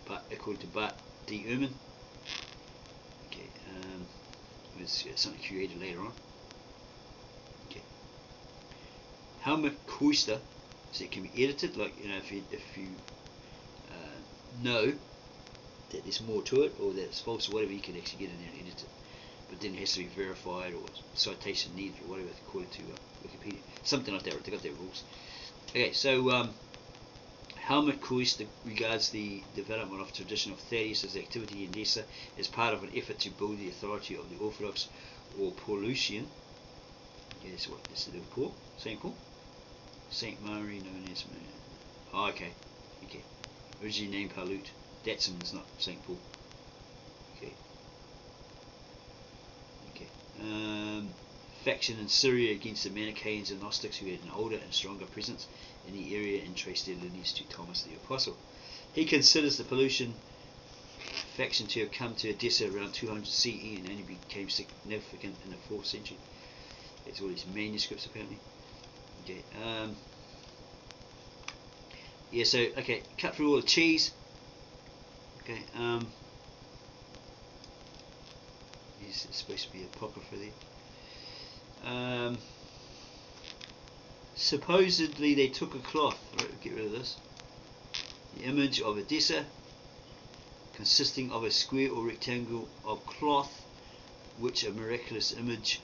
but according to Bart D. Ehrman, okay, it was something created later on. Okay, Helmut Koister, so it can be edited, like, you know, if you know that there's more to it, or that it's false or whatever, you can actually get in there and edit it. But then it has to be verified, or citation needed, or whatever, according to Wikipedia. Something like that, they got their rules. Okay, so Helmut Koister regards the development of tradition of Thaddeus' activity in Edessa as part of an effort to build the authority of the Orthodox or Paulusian. Okay, that's what this is the Paul, St. Paul, St. Mary, known as. Oh, okay. Originally named Paulut. That's him, it's not St. Paul. Faction in Syria against the Manichaeans and Gnostics, who had an older and stronger presence in the area and traced their lineage to Thomas the Apostle. He considers the Paulusian faction to have come to Edessa around 200 CE and only became significant in the 4th century. There's all these manuscripts apparently. Okay. Yeah. So okay, cut through all the cheese. Okay. It's supposed to be apocrypha there. Supposedly they took a cloth. Right, we'll get rid of this. The image of Edessa, consisting of a square or rectangle of cloth, upon which a miraculous image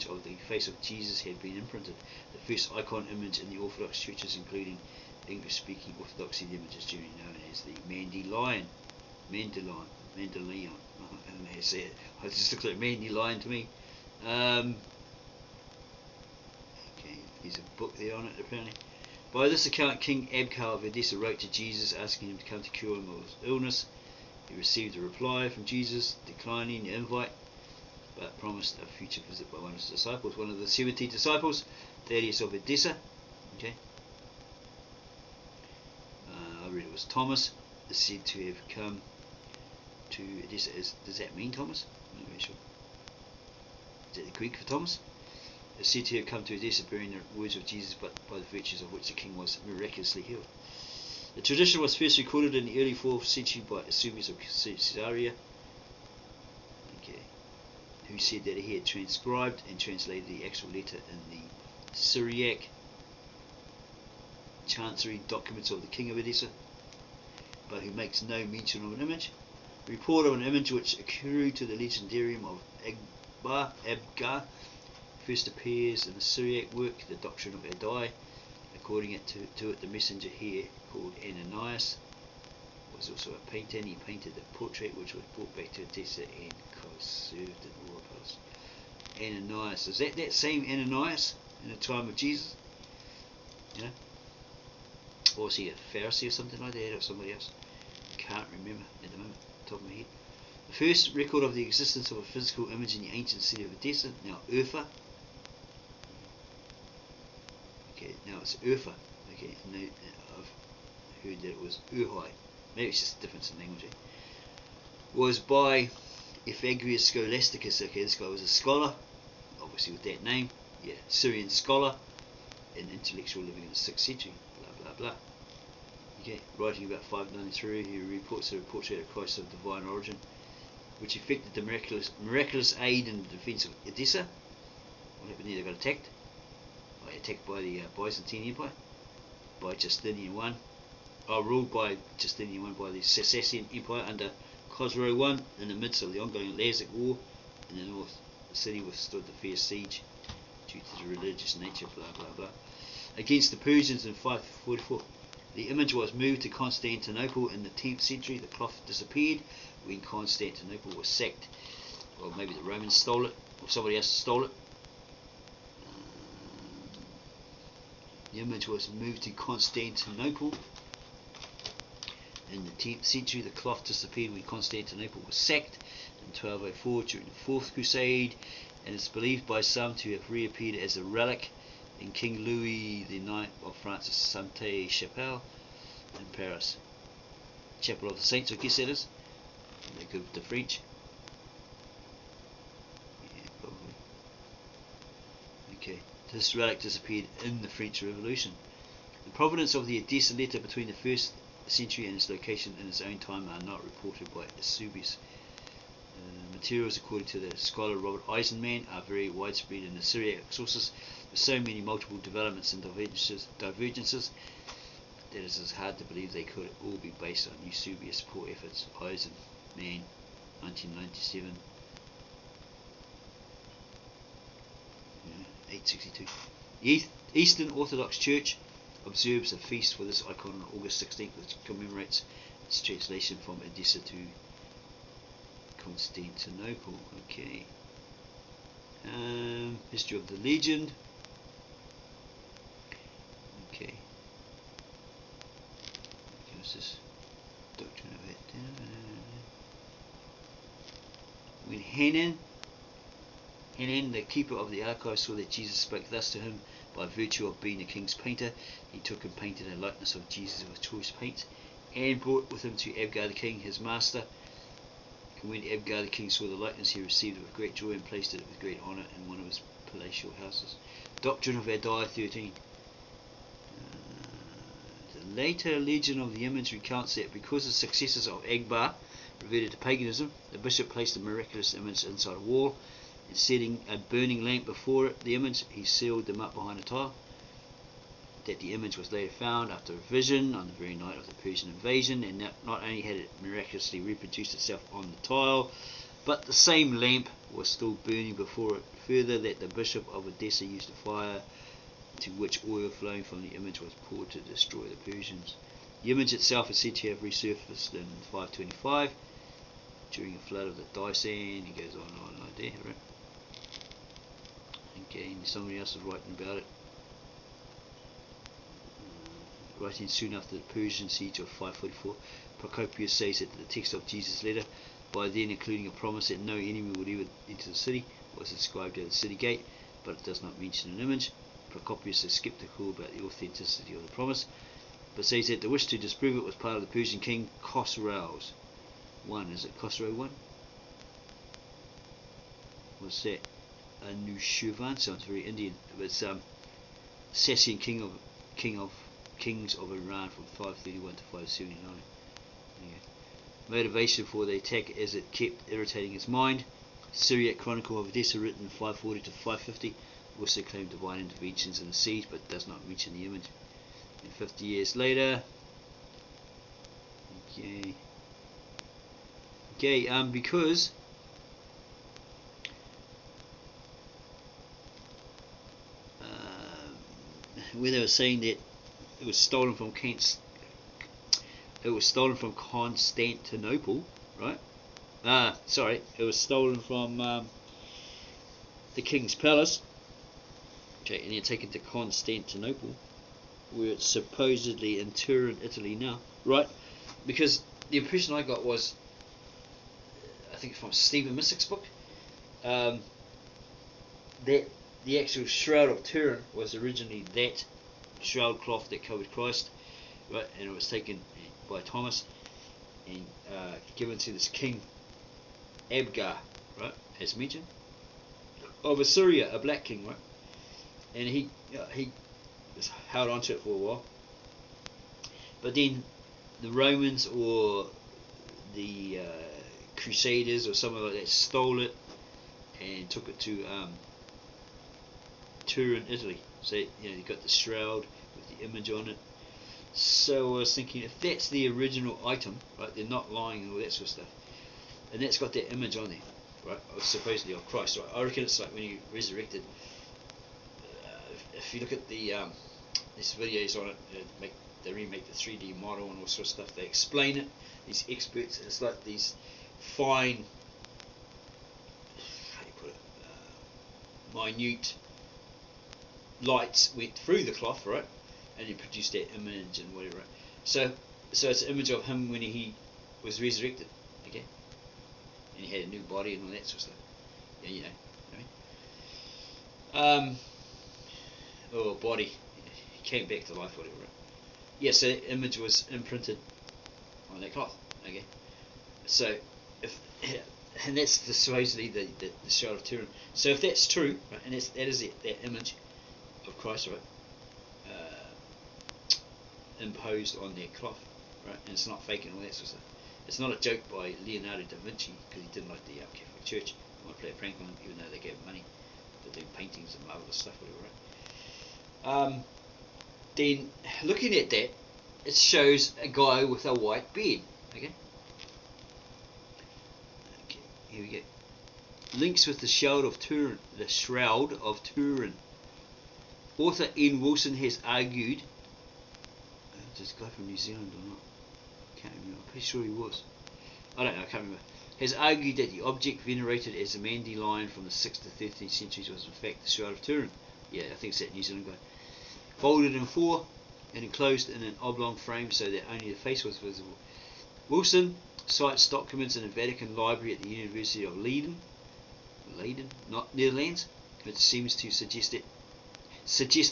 of the face of Jesus had been imprinted. The first icon image in the Orthodox churches, including English-speaking Orthodoxy, the image is generally known as the Mandelion. I don't know how to say it. It just looks like Mandelion to me. Okay, there's a book there on it apparently. By this account, King Abkar of Edessa wrote to Jesus asking him to come to cure him of his illness. He received a reply from Jesus declining the invite, but promised a future visit by one of his disciples, one of the 70 disciples, Thaddeus of Edessa. Okay, I read it was Thomas, is said to have come to Edessa. Does that mean Thomas? I'm not very sure. Is that the Greek for Thomas? Is said to have come to Edessa bearing the words of Jesus, but by the virtues of which the king was miraculously healed. The tradition was first recorded in the early 4th century by Assyrian of Caesarea, who said that he had transcribed and translated the actual letter in the Syriac chancery documents of the king of Edessa, but who makes no mention of an image. The report of an image which accrued to the legendarium of Abgar first appears in the Syriac work, the Doctrine of Adai. According to it, the messenger here, called Ananias, was also a painter, and he painted the portrait which was brought back to Edessa and conserved in the royal palace. Ananias, is that same Ananias in the time of Jesus? You know? Or was he a Pharisee or something like that, or somebody else? Can't remember at the moment, top of my head. The first record of the existence of a physical image in the ancient city of Edessa, now Urfa. Okay, now it's Urfa. Okay, and I've heard that it was Urhai. Maybe it's just a difference in language. Was by Ephagrius Scholasticus. Okay, this guy was a scholar, obviously with that name. Yeah, Syrian scholar, an intellectual living in the 6th century. Blah blah blah. Okay, writing about 593, he reports a portrait of Christ of divine origin, which effected the miraculous aid in the defence of Edessa. What happened there? They got attacked. Attacked by the Byzantine Empire, by Justinian I. Ruled by Justinian I by the Sassanian Empire under Khosrow I. In the midst of the ongoing Lazic War in the north, the city withstood the fierce siege due to the religious nature, blah blah blah, against the Persians in 544. The image was moved to Constantinople in the 10th century. The cloth disappeared when Constantinople was sacked. Or maybe the Romans stole it, or somebody else stole it. The image was moved to Constantinople in the 10th century. The cloth disappeared when Constantinople was sacked in 1204 during the 4th Crusade, and it's believed by some to have reappeared as a relic in King Louis IX of France's Sainte-Chapelle in Paris. Chapel of the Saints, I guess that is. They go with the French. Yeah, probably. Okay, this relic disappeared in the French Revolution. The provenance of the Edessa letter between the 1st century and its location in its own time are not reported by Eusebius. Materials, according to the scholar Robert Eisenman, are very widespread in the Syriac sources, with so many multiple developments and divergences that it is hard to believe they could all be based on Eusebius' poor efforts. Eisenman, 1997, 862. The Eastern Orthodox Church observes a feast for this icon on August 16th, which commemorates its translation from Edessa to Constantinople. Okay. History of the legend. Okay. What's this? Doctrine of it. When Hanan, the keeper of the archive, saw that Jesus spoke thus to him by virtue of being the king's painter, he took and painted a likeness of Jesus with choice paints, and brought with him to Abgar the king, his master. And when Abgar the king saw the likeness, he received it with great joy and placed it with great honour in one of his palatial houses. Doctrine of Adai 13. The later legend of the image recounts that because the successors of Akbar reverted to paganism, the bishop placed the miraculous image inside a wall, and setting a burning lamp before the image, he sealed them up behind a tile. That the image was later found after a vision on the very night of the Persian invasion, and not only had it miraculously reproduced itself on the tile, but the same lamp was still burning before it. Further, that the bishop of Edessa used a fire to which oil flowing from the image was poured to destroy the Persians. The image itself is said to have resurfaced in 525 during a flood of the Dyson. He goes on like that, right? Okay, and somebody else is writing about it. Writing soon after the Persian siege of 544, Procopius says that the text of Jesus' letter, by then including a promise that no enemy would ever enter the city, was inscribed at the city gate, but it does not mention an image. Procopius is skeptical about the authenticity of the promise, but says that the wish to disprove it was part of the Persian king Khosrau's one. Is it Khosrau 1? What's that? Anushirvan sounds very Indian. It's Assyrian kings of Iran from 531 to 579. Yeah. Motivation for the attack as it kept irritating his mind. Syriac Chronicle of Edessa, written 540 to 550, also claimed divine interventions in the siege, but does not mention the image. And 50 years later, because where they were saying that it was stolen from Constantinople, right? Sorry, it was stolen from the king's palace. Okay, and you're taken to Constantinople, where it's supposedly in Turin, Italy now, right? Because the impression I got was, I think from Stephen Missick's book, that the actual Shroud of Turin was originally that shroud cloth that covered Christ, right? And it was taken by Thomas and given to this king Abgar, right? As mentioned, of Assyria, a black king, right? And he just held on to it for a while. But then the Romans or the Crusaders or something like that stole it and took it to Turin, Italy. So you got the shroud with the image on it. So I was thinking, if that's the original item, right? They're not lying and all that sort of stuff, and that's got that image on there, right? Supposedly of Christ, right? I reckon it's like when he resurrected. If you look at the these videos on it, they remake the 3D model and all sorts of stuff. They explain it. These experts, it's like these fine, how do you put it, minute lights went through the cloth, right, and you produced that image and whatever. Right? So it's an image of him when he was resurrected, okay, and he had a new body and all that sort of stuff. Yeah, you know. Or body, he came back to life, whatever. Right? Yeah, so that image was imprinted on that cloth. Okay, so if and that's supposedly the Shroud of Turin. So if that's true, right, and that is that image of Christ, right, imposed on their cloth, right, and it's not fake and all that sort of stuff. It's not a joke by Leonardo da Vinci because he didn't like the Catholic Church. He wanted to play a prank on them, even though they gave him money to do paintings and marvelous stuff, whatever, right? Then looking at that, it shows a guy with a white beard. Okay. Okay, here we go. Links with the Shroud of Turin. The Shroud of Turin. Author Ian Wilson has argued. This guy from New Zealand or not? Can't remember. I'm pretty sure he was. I don't know. I can't remember. Has argued that the object venerated as a Mandy lion from the 6th to 13th centuries was in fact the Shroud of Turin. Yeah, I think it's that New Zealand guy. Folded in four and enclosed in an oblong frame so that only the face was visible. Wilson cites documents in the Vatican Library at the University of Leiden, not Netherlands, which seems to suggest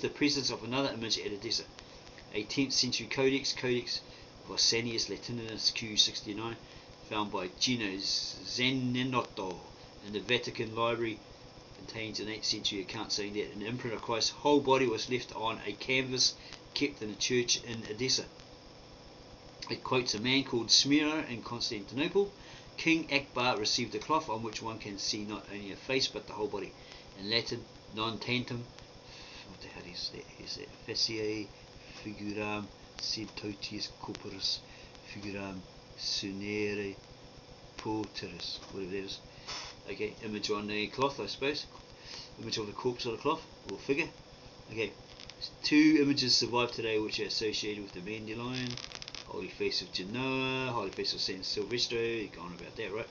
the presence of another image at Edessa. A 10th century codex, Codex Vosanius Latinus Q69, found by Gino Zenenotto in the Vatican Library, contains an 8th century account saying that an imprint of Christ's whole body was left on a canvas kept in a church in Edessa. It quotes a man called Smyrna in Constantinople. King Akbar received a cloth on which one can see not only a face but the whole body. In Latin, non tantum, what the hell is that? Is that faciae figuram sed totius corporis figuram sunere porteris, whatever that is. Okay, image on the cloth, I suppose. Image of the corpse on the cloth, or figure. Okay, 2 images survive today which are associated with the Mandy lion. Holy Face of Genoa, Holy Face of San Silvestre, you're going about that, right?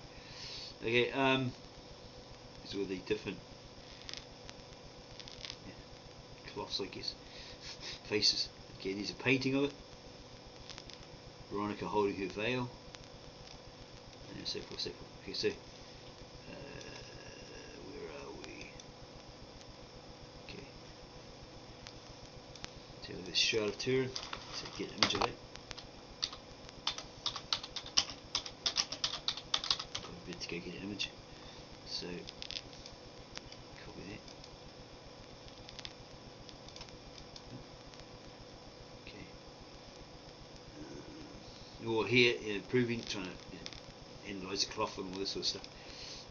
Okay, these are the different cloths, I guess. Faces. Okay, there's a painting of it. Veronica holding her veil. And so forth, so forth. Okay, so where are we? Okay. So look at this Shroud of Turin. So get an image of that. Got a bit to go get an image. So copy that. Okay. Or here, proving, trying to analyse the cloth and all this sort of stuff.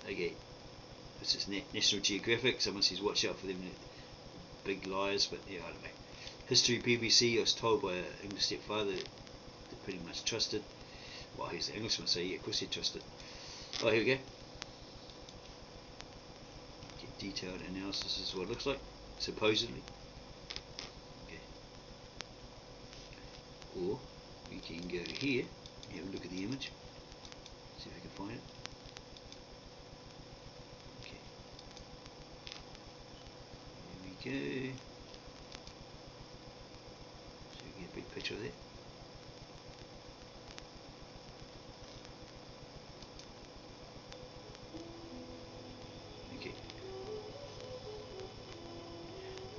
Okay, this is National Geographic. Someone says watch out for them big liars, but yeah, I don't know. History BBC. I was told by an English stepfather that they pretty much trusted. Well, he's the Englishman, so yeah, of course he trusted. Oh, here we go. Okay, detailed analysis is what it looks like, supposedly. Okay. Or we can go here and have a look at the image. See if we can find it. Okay. Here we go. So we can get a big picture of that. Okay.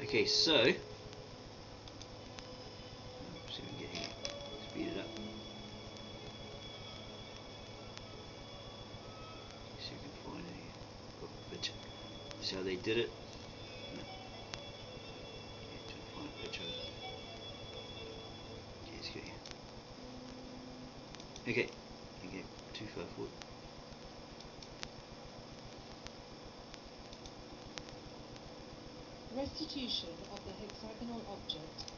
Okay, so see if we can get here. Speed it up. See if we can find a picture. That's how they did it. No. Okay, trying to find a picture of it. Okay, let's go here. Okay, okay, too far forward. Restitution of the hexagonal object.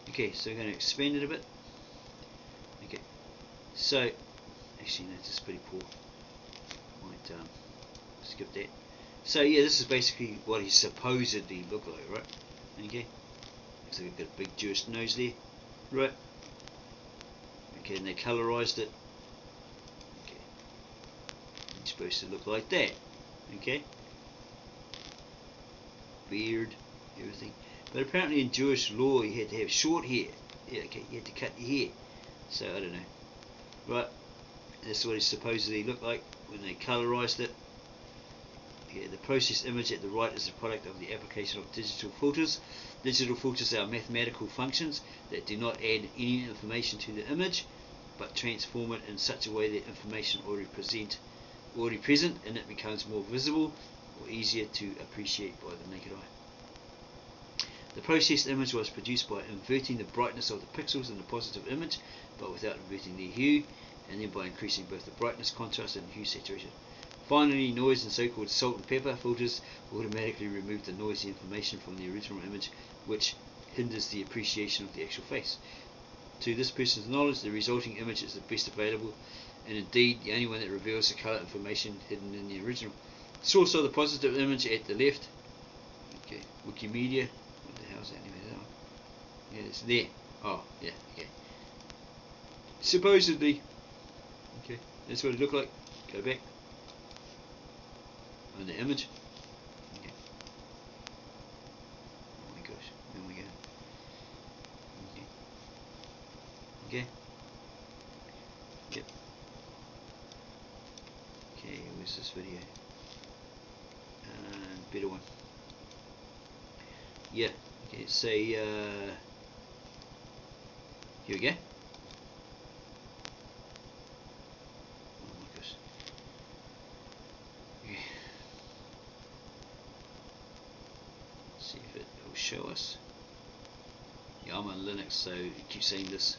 Okay, so we're going to expand it a bit. Okay, so actually no, this is pretty poor. Might skip that. So yeah, this is basically what he supposedly looked like, right? Okay, looks like I've got a big Jewish nose there, right? Okay, and they colorized it. Okay, it's supposed to look like that. Okay, beard, everything. But apparently in Jewish law you had to have short hair. Yeah, okay, you had to cut your hair. So I don't know. Right, that's what it supposedly looked like when they colorized it. Okay, the processed image at the right is the product of the application of digital filters. Digital filters are mathematical functions that do not add any information to the image, but transform it in such a way that information already present and it becomes more visible or easier to appreciate by the naked eye. The processed image was produced by inverting the brightness of the pixels in the positive image, but without inverting their hue, and then by increasing both the brightness, contrast, and hue saturation. Finally, noise and so-called salt and pepper filters automatically remove the noisy information from the original image, which hinders the appreciation of the actual face. To this person's knowledge, the resulting image is the best available, and indeed the only one that reveals the colour information hidden in the original. Source of the positive image at the left. Okay, Wikimedia. What the hell is that anyway? Yeah, it's there. Oh, yeah, okay. Supposedly. Okay, that's what it looked like. Go back. On the image. Okay. Oh my gosh, there we go. Okay. Okay. Yep. Okay, where's this video? Better one. Yeah. Okay, say here we go. Oh my gosh. Okay. See if it will show us. Yeah, I'm on Linux, so it keeps saying this.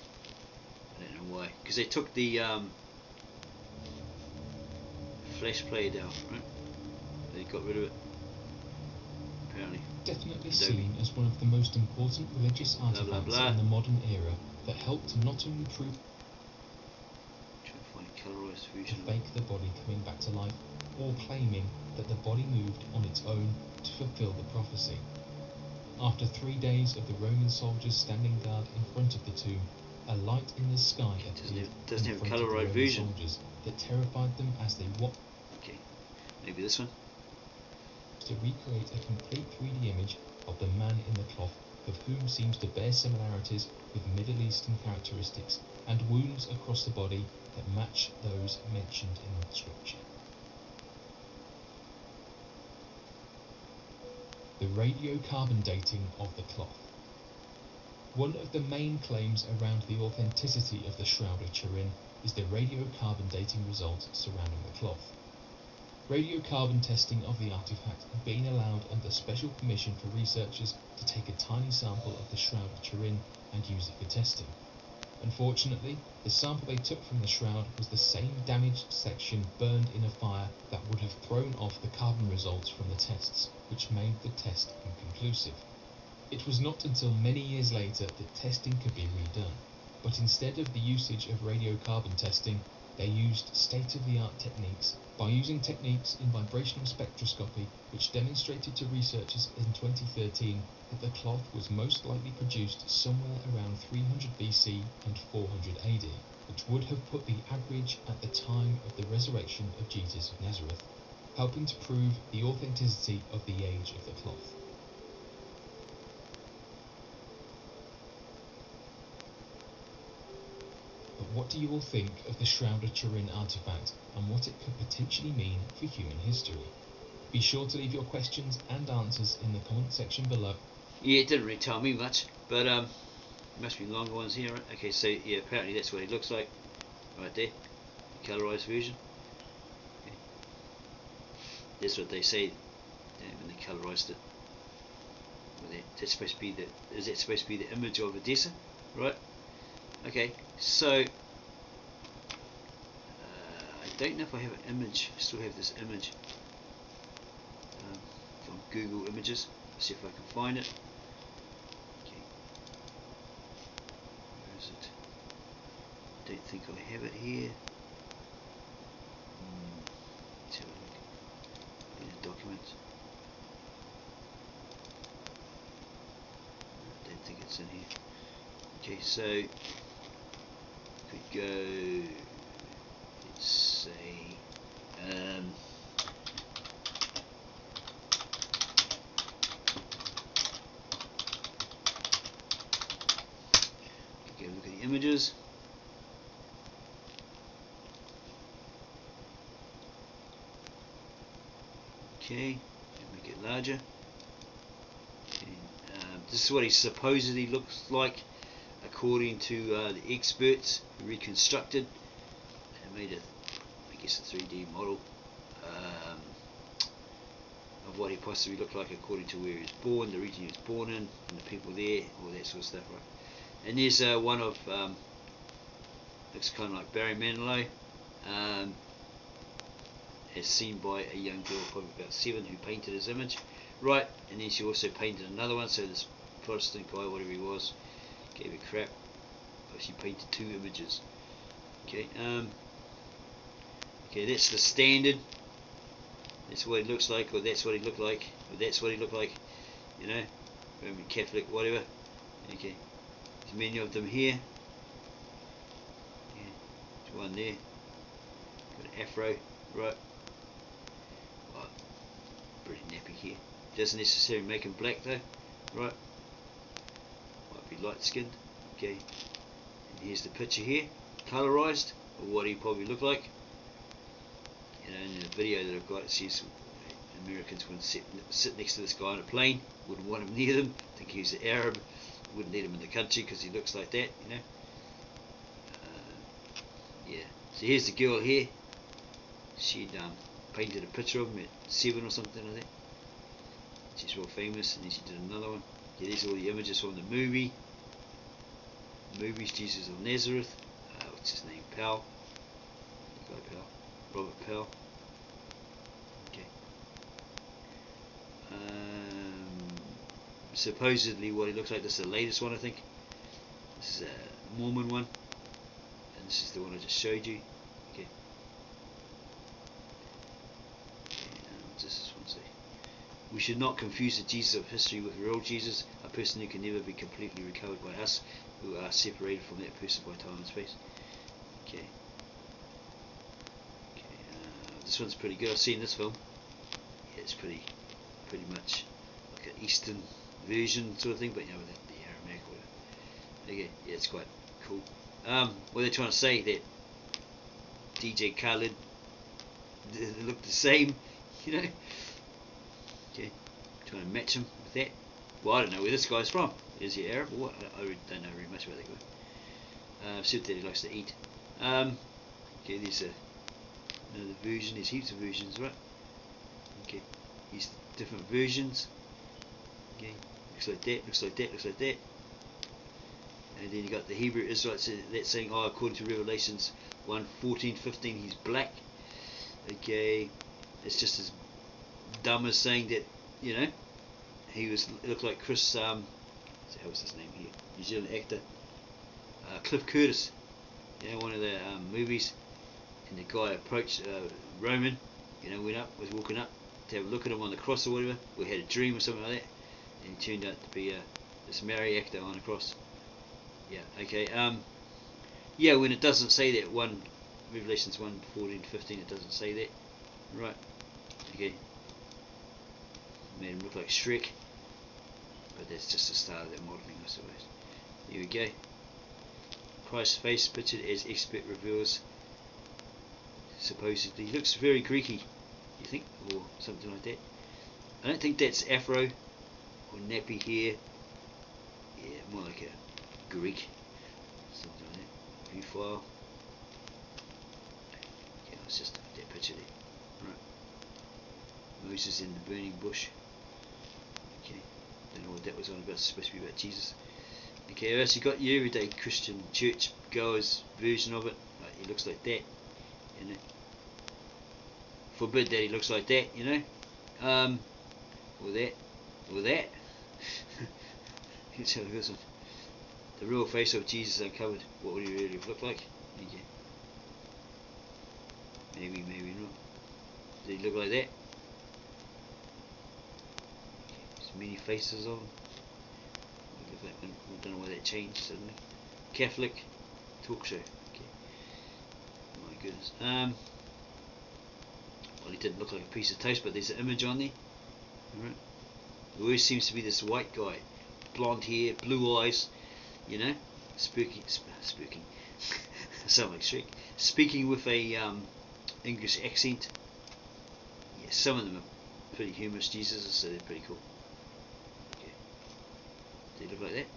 I don't know why. Because they took the Flash player down, right? They got rid of it. Apparently. Definitely seen as one of the most important religious artifacts in the modern era that helped to not only prove to fake the body coming back to life, or claiming that the body moved on its own to fulfill the prophecy. After 3 days of the Roman soldiers standing guard in front of the tomb, a light in the sky appeared doesn't in have front color of the right Roman vision. soldiers that terrified them as they watched. Okay, maybe this one. To recreate a complete 3D image of the man in the cloth, of whom seems to bear similarities with Middle Eastern characteristics and wounds across the body that match those mentioned in the scripture. The radiocarbon dating of the cloth. One of the main claims around the authenticity of the Shroud of Turin is the radiocarbon dating results surrounding the cloth. Radiocarbon testing of the artifact had been allowed under special permission for researchers to take a tiny sample of the Shroud of Turin and use it for testing. Unfortunately, the sample they took from the shroud was the same damaged section burned in a fire that would have thrown off the carbon results from the tests, which made the test inconclusive. It was not until many years later that testing could be redone, but instead of the usage of radiocarbon testing, they used state-of-the-art techniques by using techniques in vibrational spectroscopy, which demonstrated to researchers in 2013 that the cloth was most likely produced somewhere around 300 BC and 400 AD, which would have put the average at the time of the resurrection of Jesus of Nazareth, helping to prove the authenticity of the age of the cloth. But what do you all think of the Shroud of Turin artifact and what it could potentially mean for human history? Be sure to leave your questions and answers in the comment section below. Yeah, it didn't really tell me much, but must be longer ones here, right? Okay, so yeah, apparently that's what it looks like, right there, the colorized version. Okay. That's what they say when they colorized it. That's supposed to be is that supposed to be the image of Edessa, right? Okay, so I don't know if I have an image. I still have this image from Google Images. Let's see if I can find it. Okay, where is it? I don't think I have it here. Let's have a look in the documents. I don't think it's in here. Okay, so could go, let's say, go look at the images. Okay, make it larger. Okay. This is what he supposedly looks like, according to the experts who reconstructed and made a, I guess, a 3D model of what he possibly looked like according to where he was born, the region he was born in, and the people there, all that sort of stuff, right? And there's one of, looks kind of like Barry Manilow, as seen by a young girl, probably about 7, who painted his image, right? And then she also painted another one, so this Protestant guy, whatever he was, gave a crap. But she painted 2 images. Okay, okay, that's the standard. That's what he looks like, or that's what he looked like, or that's what he looked like, you know, Roman Catholic, whatever. Okay, there's many of them here. Yeah, there's one there. Got an afro, right? Oh, pretty nappy here. Doesn't necessarily make him black though, right? Might be light skinned. Okay, and here's the picture here, colorized, or what he probably looked like. You know, in the video that I've got, it says Americans wouldn't sit next to this guy on a plane, wouldn't want him near them, think he's an Arab, wouldn't let him in the country because he looks like that, you know. Yeah, so here's the girl here. She'd painted a picture of him at 7 or something like that. She's real famous, and then she did another one. Yeah, these are all the images from the movie. Movies, Jesus of Nazareth. What's his name? Powell. The guy Powell. Robert Powell. Okay. Supposedly what he looks like, this is the latest one, I think. This is a Mormon one. And this is the one I just showed you. Okay. What's this one say? We should not confuse the Jesus of history with real Jesus, a person who can never be completely recovered by us, who are separated from that person by time and space. Okay. This one's pretty good. I've seen this film. Yeah, it's pretty much like an Eastern version sort of thing, but you know, with the ARAMAIC or whatever. Okay, yeah, it's quite cool. What they're trying to say, that DJ Khaled, they look the same, you know. Okay, trying to match him with that. Well, I don't know where this guy's from. Is he Arab or what? I really don't know very much about that guy. Except that he likes to eat. Okay, there's another version. There's heaps of versions, right? Okay, these different versions. Okay, looks like that, looks like that, looks like that. And then you got the Hebrew Israelites that's saying, oh, according to Revelations 1:14-15, he's black. Okay, it's just as dumb as saying that, you know, he looked like Chris. How was his name here? New Zealand actor, Cliff Curtis. You know, one of the movies. And the guy approached Roman, you know, was walking up to have a look at him on the cross or whatever, or had a dream or something like that, and he turned out to be this Maori actor on the cross. Yeah, okay. Yeah, when it doesn't say that, Revelations 1:14-15, it doesn't say that, right? Okay. Made him look like Shrek, but that's just the start of that modelling, I suppose. Here we go. Christ's face pictured as expert reveals. Supposedly, he looks very Greeky, you think, or something like that. I don't think that's afro or nappy hair. Yeah, more like a Greek, something like that. View file. Yeah, it's just that picture there. Right. Moses in the burning bush. Okay, don't know what that was on about. It's supposed to be about Jesus. Okay, I've actually got your everyday Christian church goers version of it. Right, he looks like that. You know, forbid that he looks like that, you know, or that. Let's have this one. The real face of Jesus uncovered. What would he really look like? Okay. Maybe not. Did he look like that? Okay. There's many faces of him. I don't know why that changed suddenly. Catholic talk show. Okay. My goodness. Well, he didn't look like a piece of toast, but there's an image on there. Alright. There always seems to be this white guy, blonde hair, blue eyes, you know, spooking, sound like Shrek, speaking with a English accent. Yeah, some of them are pretty humorous Jesuses, so they're pretty cool. Okay. Do they look like that?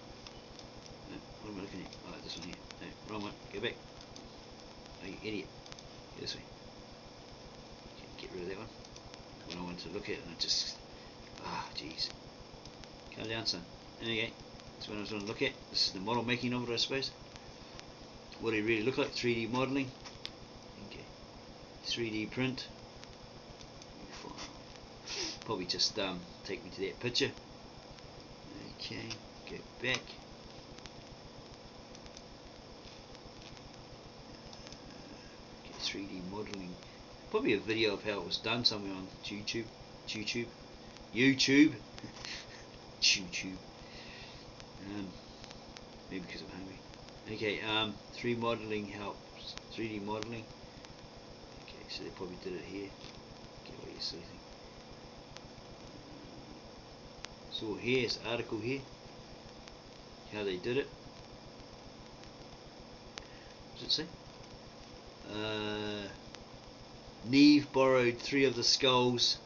No, what am I looking at? Oh, this one here. No, wrong one. Go back. Oh, you idiot. Go this way. Okay, get rid of that one. When I want to look at it, and I just... Ah, jeez. Calm down, son. Okay. That's what I was going to look at. This is the model making of it, I suppose. What do it really look like? 3D modeling. Okay. 3D print. Probably just take me to that picture. Okay, go back. Okay, 3D modeling. Probably a video of how it was done somewhere on YouTube. YouTube. Maybe because I'm hungry. Okay, 3D modeling helps. 3D modeling. Okay, so they probably did it here. Okay, what are you saying? So here's the article here, how they did it. What does it say? Neve borrowed 3 of the skulls.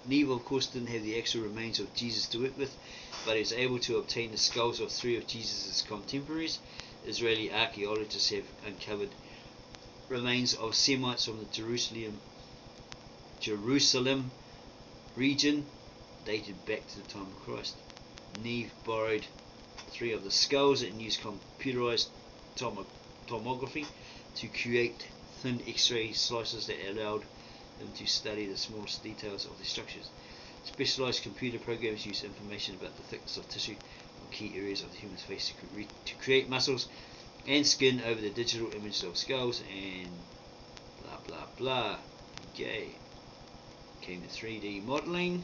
Neve of course didn't have the actual remains of Jesus to work with, but he was able to obtain the skulls of 3 of Jesus' contemporaries. Israeli archaeologists have uncovered remains of Semites from the Jerusalem region, dated back to the time of Christ. Neve borrowed 3 of the skulls and used computerized tomography to create thin X-ray slices that allowed them to study the smallest details of the structures. Specialized computer programs use information about the thickness of tissue from key areas of the human's face to create muscles and skin over the digital images of skulls and blah blah blah. Okay. Came to 3D modeling.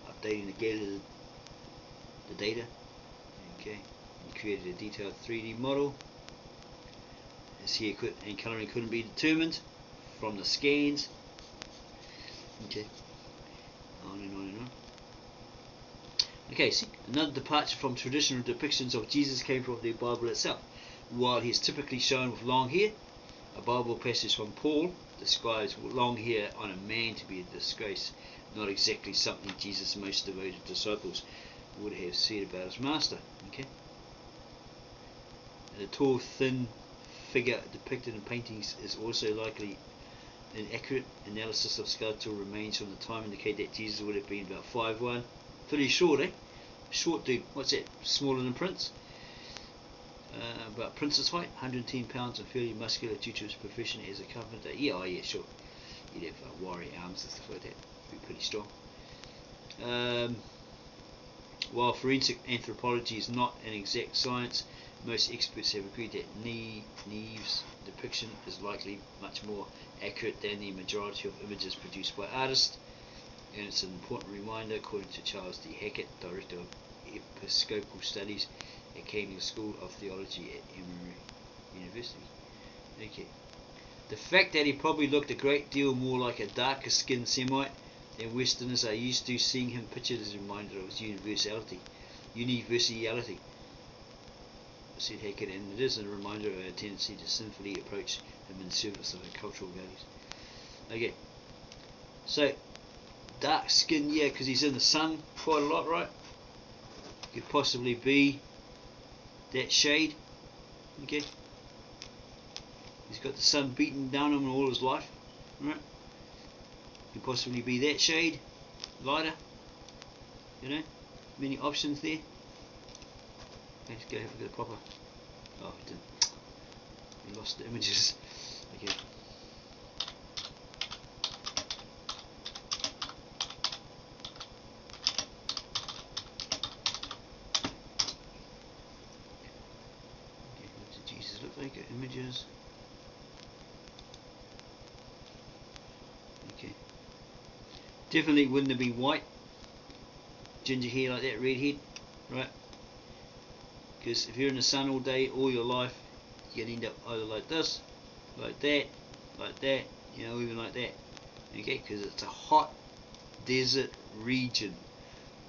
Updating the data. Okay, and created a detailed 3D model. As here, and colouring couldn't be determined from the scans. Okay, on and on and on. Okay, see, another departure from traditional depictions of Jesus came from the Bible itself. While he is typically shown with long hair, a Bible passage from Paul describes long hair on a man to be a disgrace, not exactly something Jesus' most devoted disciples would have said about his master. Okay. The tall, thin figure depicted in paintings is also likely an accurate analysis of skeletal remains from the time indicate that Jesus would have been about 5'1". Pretty short, eh? Short dude. What's that? Smaller than Prince? About Prince's height, 110 pounds and fairly muscular due to his profession as a carpenter. Yeah, oh yeah, sure. He'd have warrior arms and stuff like that. Be pretty strong. While forensic anthropology is not an exact science, most experts have agreed that Neve's depiction is likely much more accurate than the majority of images produced by artists, and it's an important reminder, according to Charles D. Hackett, Director of Episcopal Studies at Cambridge School of Theology at Emory University. Okay. The fact that he probably looked a great deal more like a darker skinned Semite than Westerners are used to, seeing him pictured as a reminder of his universality, said Hackett, and it is a reminder of our tendency to sinfully approach him in service of our cultural values. Okay, so dark skin, yeah, because he's in the sun quite a lot, right? Could possibly be that shade. Okay, he's got the sun beating down on him all his life, right? Could possibly be that shade, lighter. You know, many options there. Let's go have a look at the proper. Oh, we didn't. We lost the images. Okay. What did Jesus look like? Images. Okay. Definitely wouldn't have been white. Ginger hair like that, red head, right? Because if you're in the sun all day, all your life, you're going to end up either like this, like that, you know, even like that. Okay, because it's a hot desert region.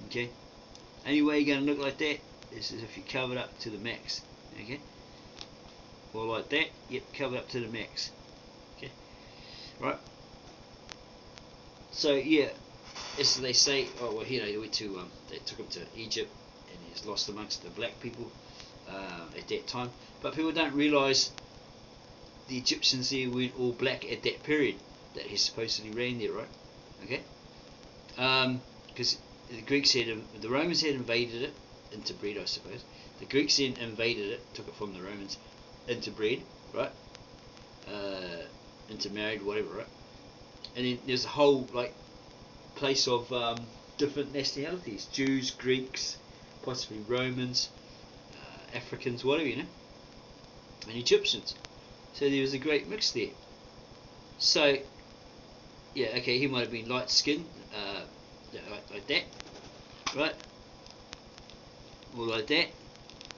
Okay, only way you're going to look like that is if you cover it up to the max. Okay, or like that, yep, cover up to the max. Okay, right. So yeah, as they say, oh well, you know, they went to they took him to Egypt, and he's lost amongst the black people at that time. But people don't realise the Egyptians there weren't all black at that period that he supposedly ran there, right? Okay, because the Greeks the Romans had invaded it, interbred, I suppose. The Greeks then invaded it, took it from the Romans, interbred, right? Intermarried, whatever, right? And then there's a whole like place of different nationalities: Jews, Greeks, possibly Romans, Africans, whatever, you know, and Egyptians. So there was a great mix there. So yeah, okay, he might have been light skinned, like that, right? Or like that,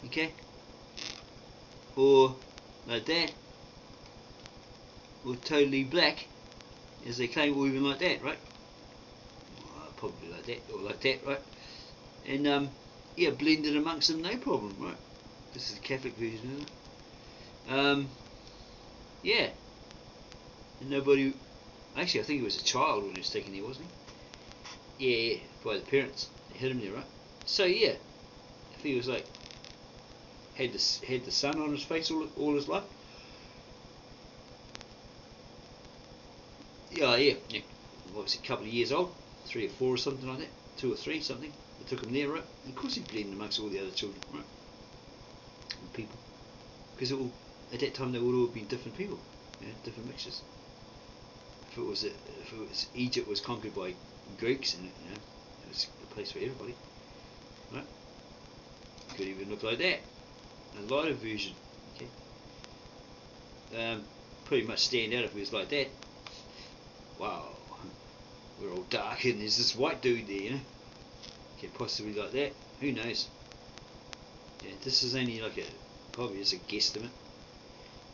okay? Or like that, or totally black, as they claim, or even like that, right? Probably like that, or like that, right? And yeah, blended amongst them, no problem, right? This is the Catholic version, isn't it? Yeah, and nobody. Actually, I think he was a child when he was taken there, wasn't he? Yeah, by the parents. They hit him there, right? So yeah, if he was like had the sun on his face all his life. Yeah. What was he, a couple of years old? 3 or 4 or something like that. 2 or 3, something. They took him there, right? And of course he'd blend amongst all the other children, right? And people. Because at that time they would all have been different people. Yeah, different mixtures. If it was Egypt was conquered by Greeks, and you know, it was a place for everybody. Right? It could even look like that. A lighter version. Okay. Pretty much stand out if it was like that. Wow, we're all dark and there's this white dude there, you know. Okay, possibly like that. Who knows? Yeah, this is only like probably is a guesstimate.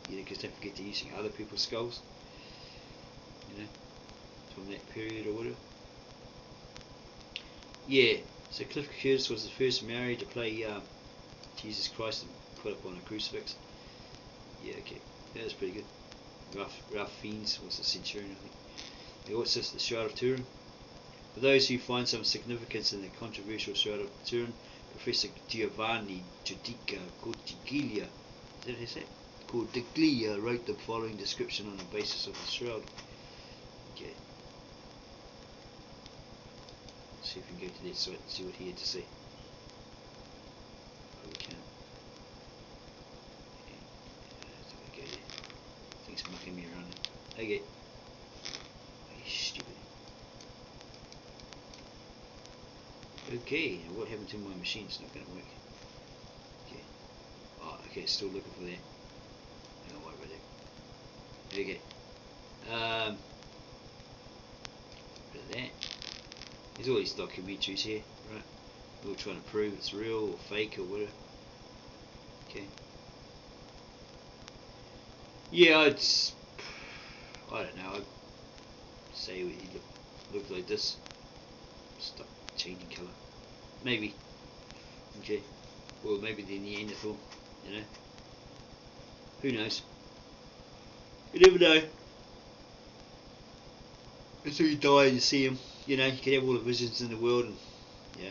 You know, because don't forget they're using other people's skulls. You know, from that period or whatever. Yeah, so Cliff Curtis was the first Maori to play Jesus Christ and put up on a crucifix. Yeah, okay, that was pretty good. Ralph Fiennes was the centurion, I think. What's this? The Shroud of Turin. For those who find some significance in the controversial Shroud of Turin, Professor Giovanni Giudica Cordiglia, is that how you say it? Cordiglia wrote the following description on the basis of the shroud. Okay. Let's see if we can go to that site and see what he had to say. Oh, we can. Okay. Go there. Things mucking me around. Okay. Stupid. Okay, what happened to my machine? It's not going to work. Okay. Oh, okay, still looking for that. Don't worry about that. Okay. Bit of that. There's all these documentaries here, right? We're all trying to prove it's real or fake or whatever. Okay. Yeah, I don't know. I'd say he looked like this. Stop changing colour. Maybe. Okay. Or maybe the Neanderthal, you know. Who knows? You never know. Until you die and you see him, you know, you can have all the visions in the world and, yeah.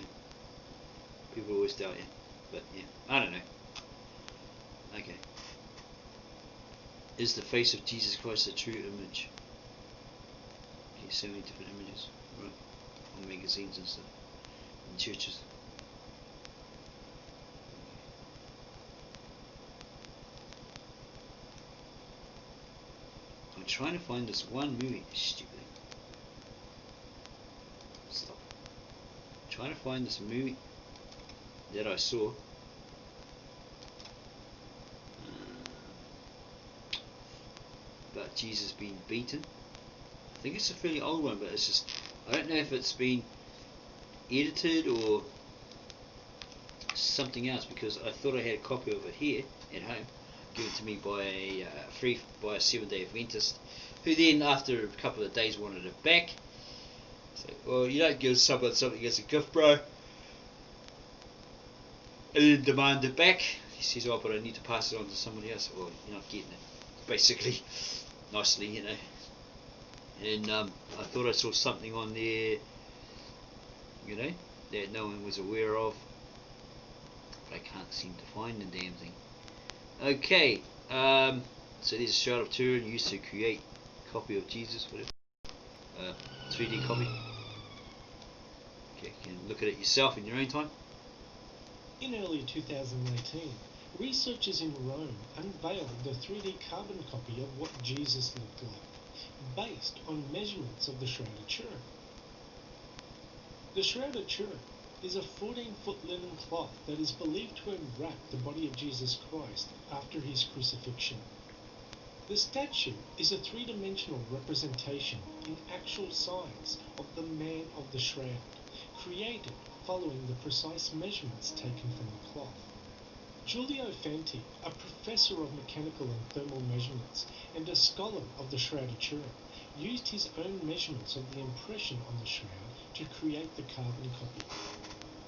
People always doubt you. But, yeah, I don't know. Okay. Is the face of Jesus Christ a true image? Okay, so many different images, right? On magazines and stuff. In churches. I'm trying to find this one movie. Stupid. Stop. I'm trying to find this movie that I saw. About Jesus being beaten. I think it's a fairly old one, but it's just, I don't know if it's been edited or something else, because I thought I had a copy of it here at home, given to me by a Seventh-day Adventist, who then after a couple of days wanted it back. So, well, you don't give someone something as a gift, bro, and then demand it back. He says, oh, but I need to pass it on to somebody else. Well, you're not getting it, basically. Nicely, you know. and I thought I saw something on there, you know, that no one was aware of, but I can't seem to find the damn thing. Okay, so there's a Shroud of Turin used to create a copy of Jesus, whatever, 3D copy. Okay, you can look at it yourself in your own time. In early 2018, researchers in Rome unveiled the 3D carbon copy of what Jesus looked like, based on measurements of the Shroud of Turin. The Shroud of Turin is a 14-foot linen cloth that is believed to have wrapped the body of Jesus Christ after his crucifixion. The statue is a three-dimensional representation in actual size of the man of the shroud, created following the precise measurements taken from the cloth. Giulio Fanti, a professor of mechanical and thermal measurements and a scholar of the Shroud of Turin, used his own measurements of the impression on the shroud to create the carbon copy.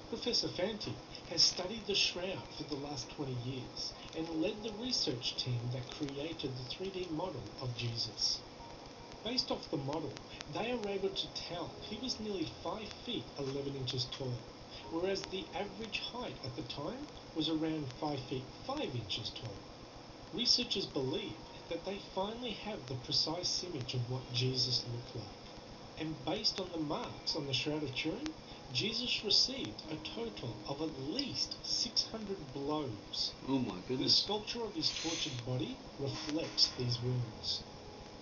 Professor Fanti has studied the shroud for the last 20 years and led the research team that created the 3D model of Jesus. Based off the model, they are able to tell he was nearly 5 feet 11 inches tall, whereas the average height at the time was around 5 feet 5 inches tall. Researchers believe that they finally have the precise image of what Jesus looked like. And based on the marks on the Shroud of Turin, Jesus received a total of at least 600 blows. Oh my The goodness. sculpture of his tortured body reflects these wounds.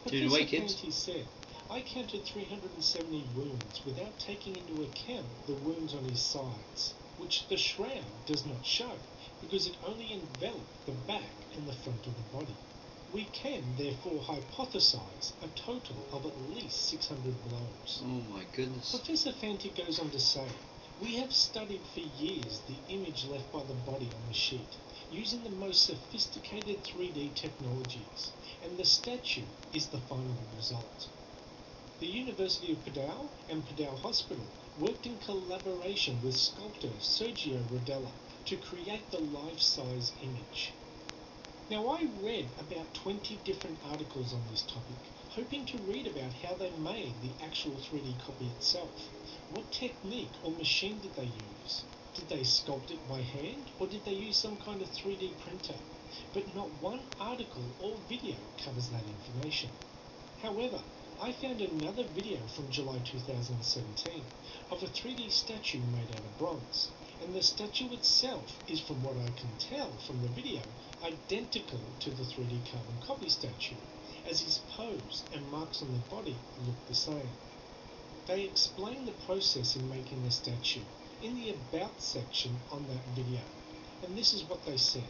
Tune away, kids. Fanti said, I counted 370 wounds without taking into account the wounds on his sides, which the shroud does not show because it only enveloped the back and the front of the body. We can therefore hypothesize a total of at least 600 blows. Oh my goodness. Professor Fanti goes on to say, we have studied for years the image left by the body on the sheet, using the most sophisticated 3D technologies, and the statue is the final result. The University of Padua and Padua Hospital worked in collaboration with sculptor Sergio Rodella to create the life-size image. Now, I read about 20 different articles on this topic, hoping to read about how they made the actual 3D copy itself. What technique or machine did they use? Did they sculpt it by hand, or did they use some kind of 3D printer? But not one article or video covers that information. However, I found another video from July 2017 of a 3D statue made out of bronze, and the statue itself is, from what I can tell from the video, identical to the 3D carbon copy statue, as his pose and marks on the body look the same. They explain the process in making the statue in the About section on that video, and this is what they said.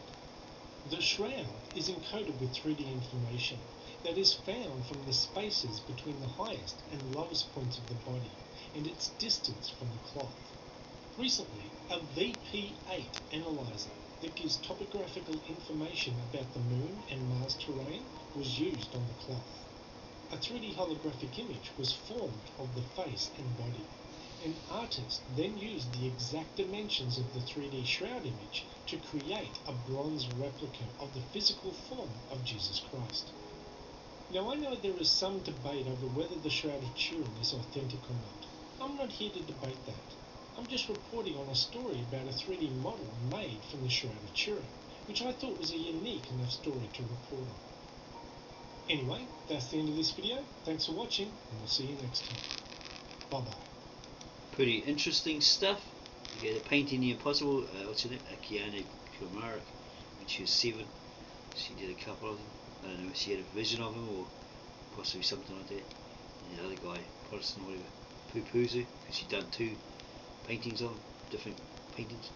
The shroud is encoded with 3D information that is found from the spaces between the highest and lowest points of the body and its distance from the cloth. Recently, a VP8 analyzer that gives topographical information about the Moon and Mars terrain was used on the cloth. A 3D holographic image was formed of the face and body. An artist then used the exact dimensions of the 3D shroud image to create a bronze replica of the physical form of Jesus Christ. Now, I know there is some debate over whether the Shroud of Turin is authentic or not. I'm not here to debate that. I'm just reporting on a story about a 3D model made from the Shroud of Turin, which I thought was a unique enough story to report on. Anyway, that's the end of this video. Thanks for watching, and we'll see you next time. Bye-bye. Pretty interesting stuff. You get a painting the impossible, what's her name? Akiane Kumara, when she was 7. She did a couple of them. I don't know if she had a vision of them or possibly something like that. And the other guy, Protestant or whatever, poo-poos her because she'd done 2 paintings of them, different paintings.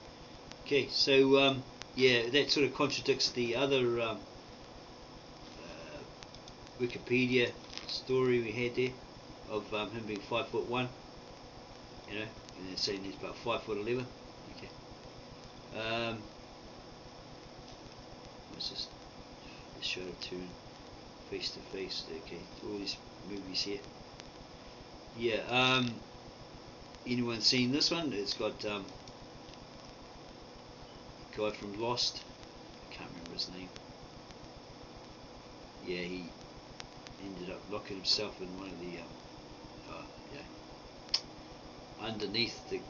Okay, so yeah, that sort of contradicts the other Wikipedia story we had there of him being 5'1", you know, and they're saying he's about 5'11". Okay. What's this? The Shroud of Turin, Face to Face. Okay, all these movies here. Yeah. Anyone seen this one? It's got a guy from Lost. I can't remember his name. Yeah, ended up locking himself in one of the underneath the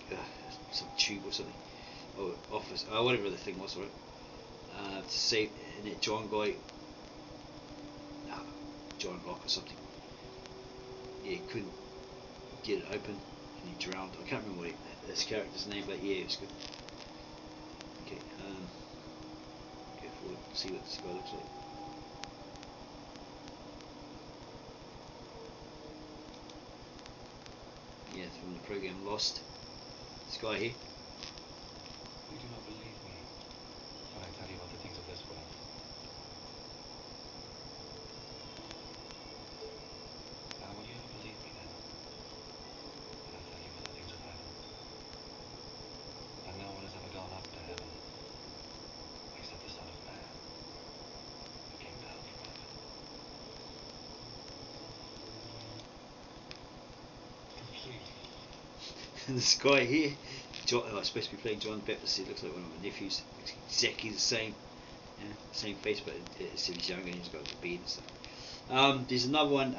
some tube or something, or office, whatever the thing was, right? To save, and that John guy, John Locke or something. Yeah, couldn't get it open, and he drowned. I can't remember his character's name, but yeah, it was good. Okay, go forward, see what this guy looks like. Yeah, from the program Lost. This guy here. You do not believe me when I tell you about the things of this world. Now, will you ever believe me then when I tell you about the things of heaven? And no one has ever gone up to heaven except the Son of Man who came down from heaven. Completely. This guy here, John, supposed to be playing John Baptist. He looks like one of my nephews. Looks exactly the same, same face, but he's younger and he's got the beard and stuff. There's another one,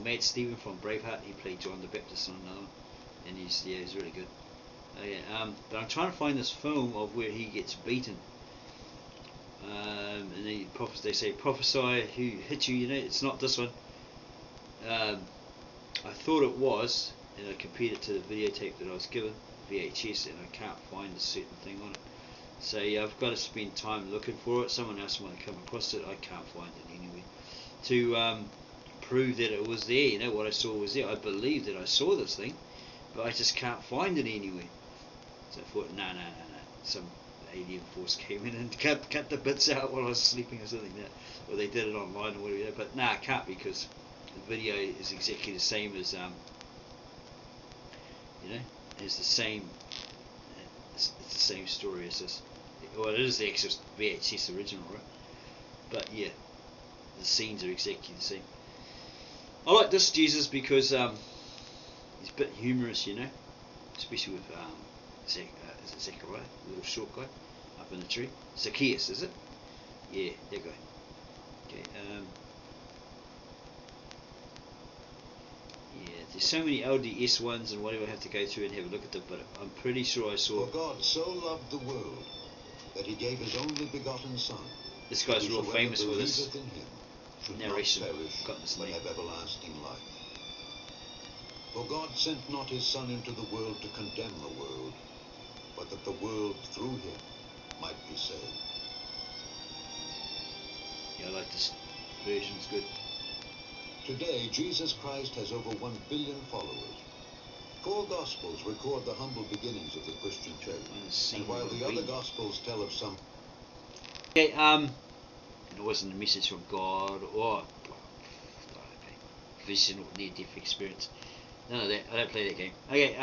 Matt Stephen from Braveheart. He played John the Baptist on another one, and he's really good. But I'm trying to find this film of where he gets beaten, and they say prophesy who hit you. It's not this one. I thought it was, and I compared it to the videotape that I was given, VHS, and I can't find a certain thing on it. So yeah, I've got to spend time looking for it. Someone else might come across it. I can't find it anywhere to prove that it was there. What I saw was there. I believe that I saw this thing, but I just can't find it anywhere. So I thought, no. Some alien force came in and cut the bits out while I was sleeping or something. Or they did it online or whatever. But nah, I can't, because the video is exactly the same as it's the same. It's the same story as this. Well, it is the actual VHS original, right? But yeah, the scenes are exactly the same. I like this Jesus because he's a bit humorous, especially with is it Zechariah, the little short guy up in the tree. Zacchaeus, is it? Yeah, that guy. Okay. Yeah, there's so many LDS ones and whatever I have to go through and have a look at them, but I'm pretty sure I saw. For God so loved the world that he gave his only begotten Son. This guy's real famous with this in him should narration. not perish, but have everlasting life. For God sent not his Son into the world to condemn the world, but that the world through him might be saved. Yeah, I like this version, it's good. Today, Jesus Christ has over 1 billion followers. 4 Gospels record the humble beginnings of the Christian church, and while the other Gospels tell of some... Okay, it wasn't a message from God or vision or near-death experience. None of that. I don't play that game. Okay,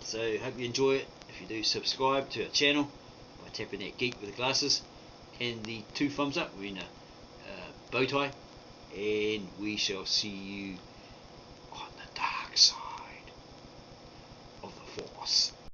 so hope you enjoy it. If you do, subscribe to our channel by tapping that geek with the glasses and the 2 thumbs up. We're in a bow tie, and we shall see you on the dark side of the Force.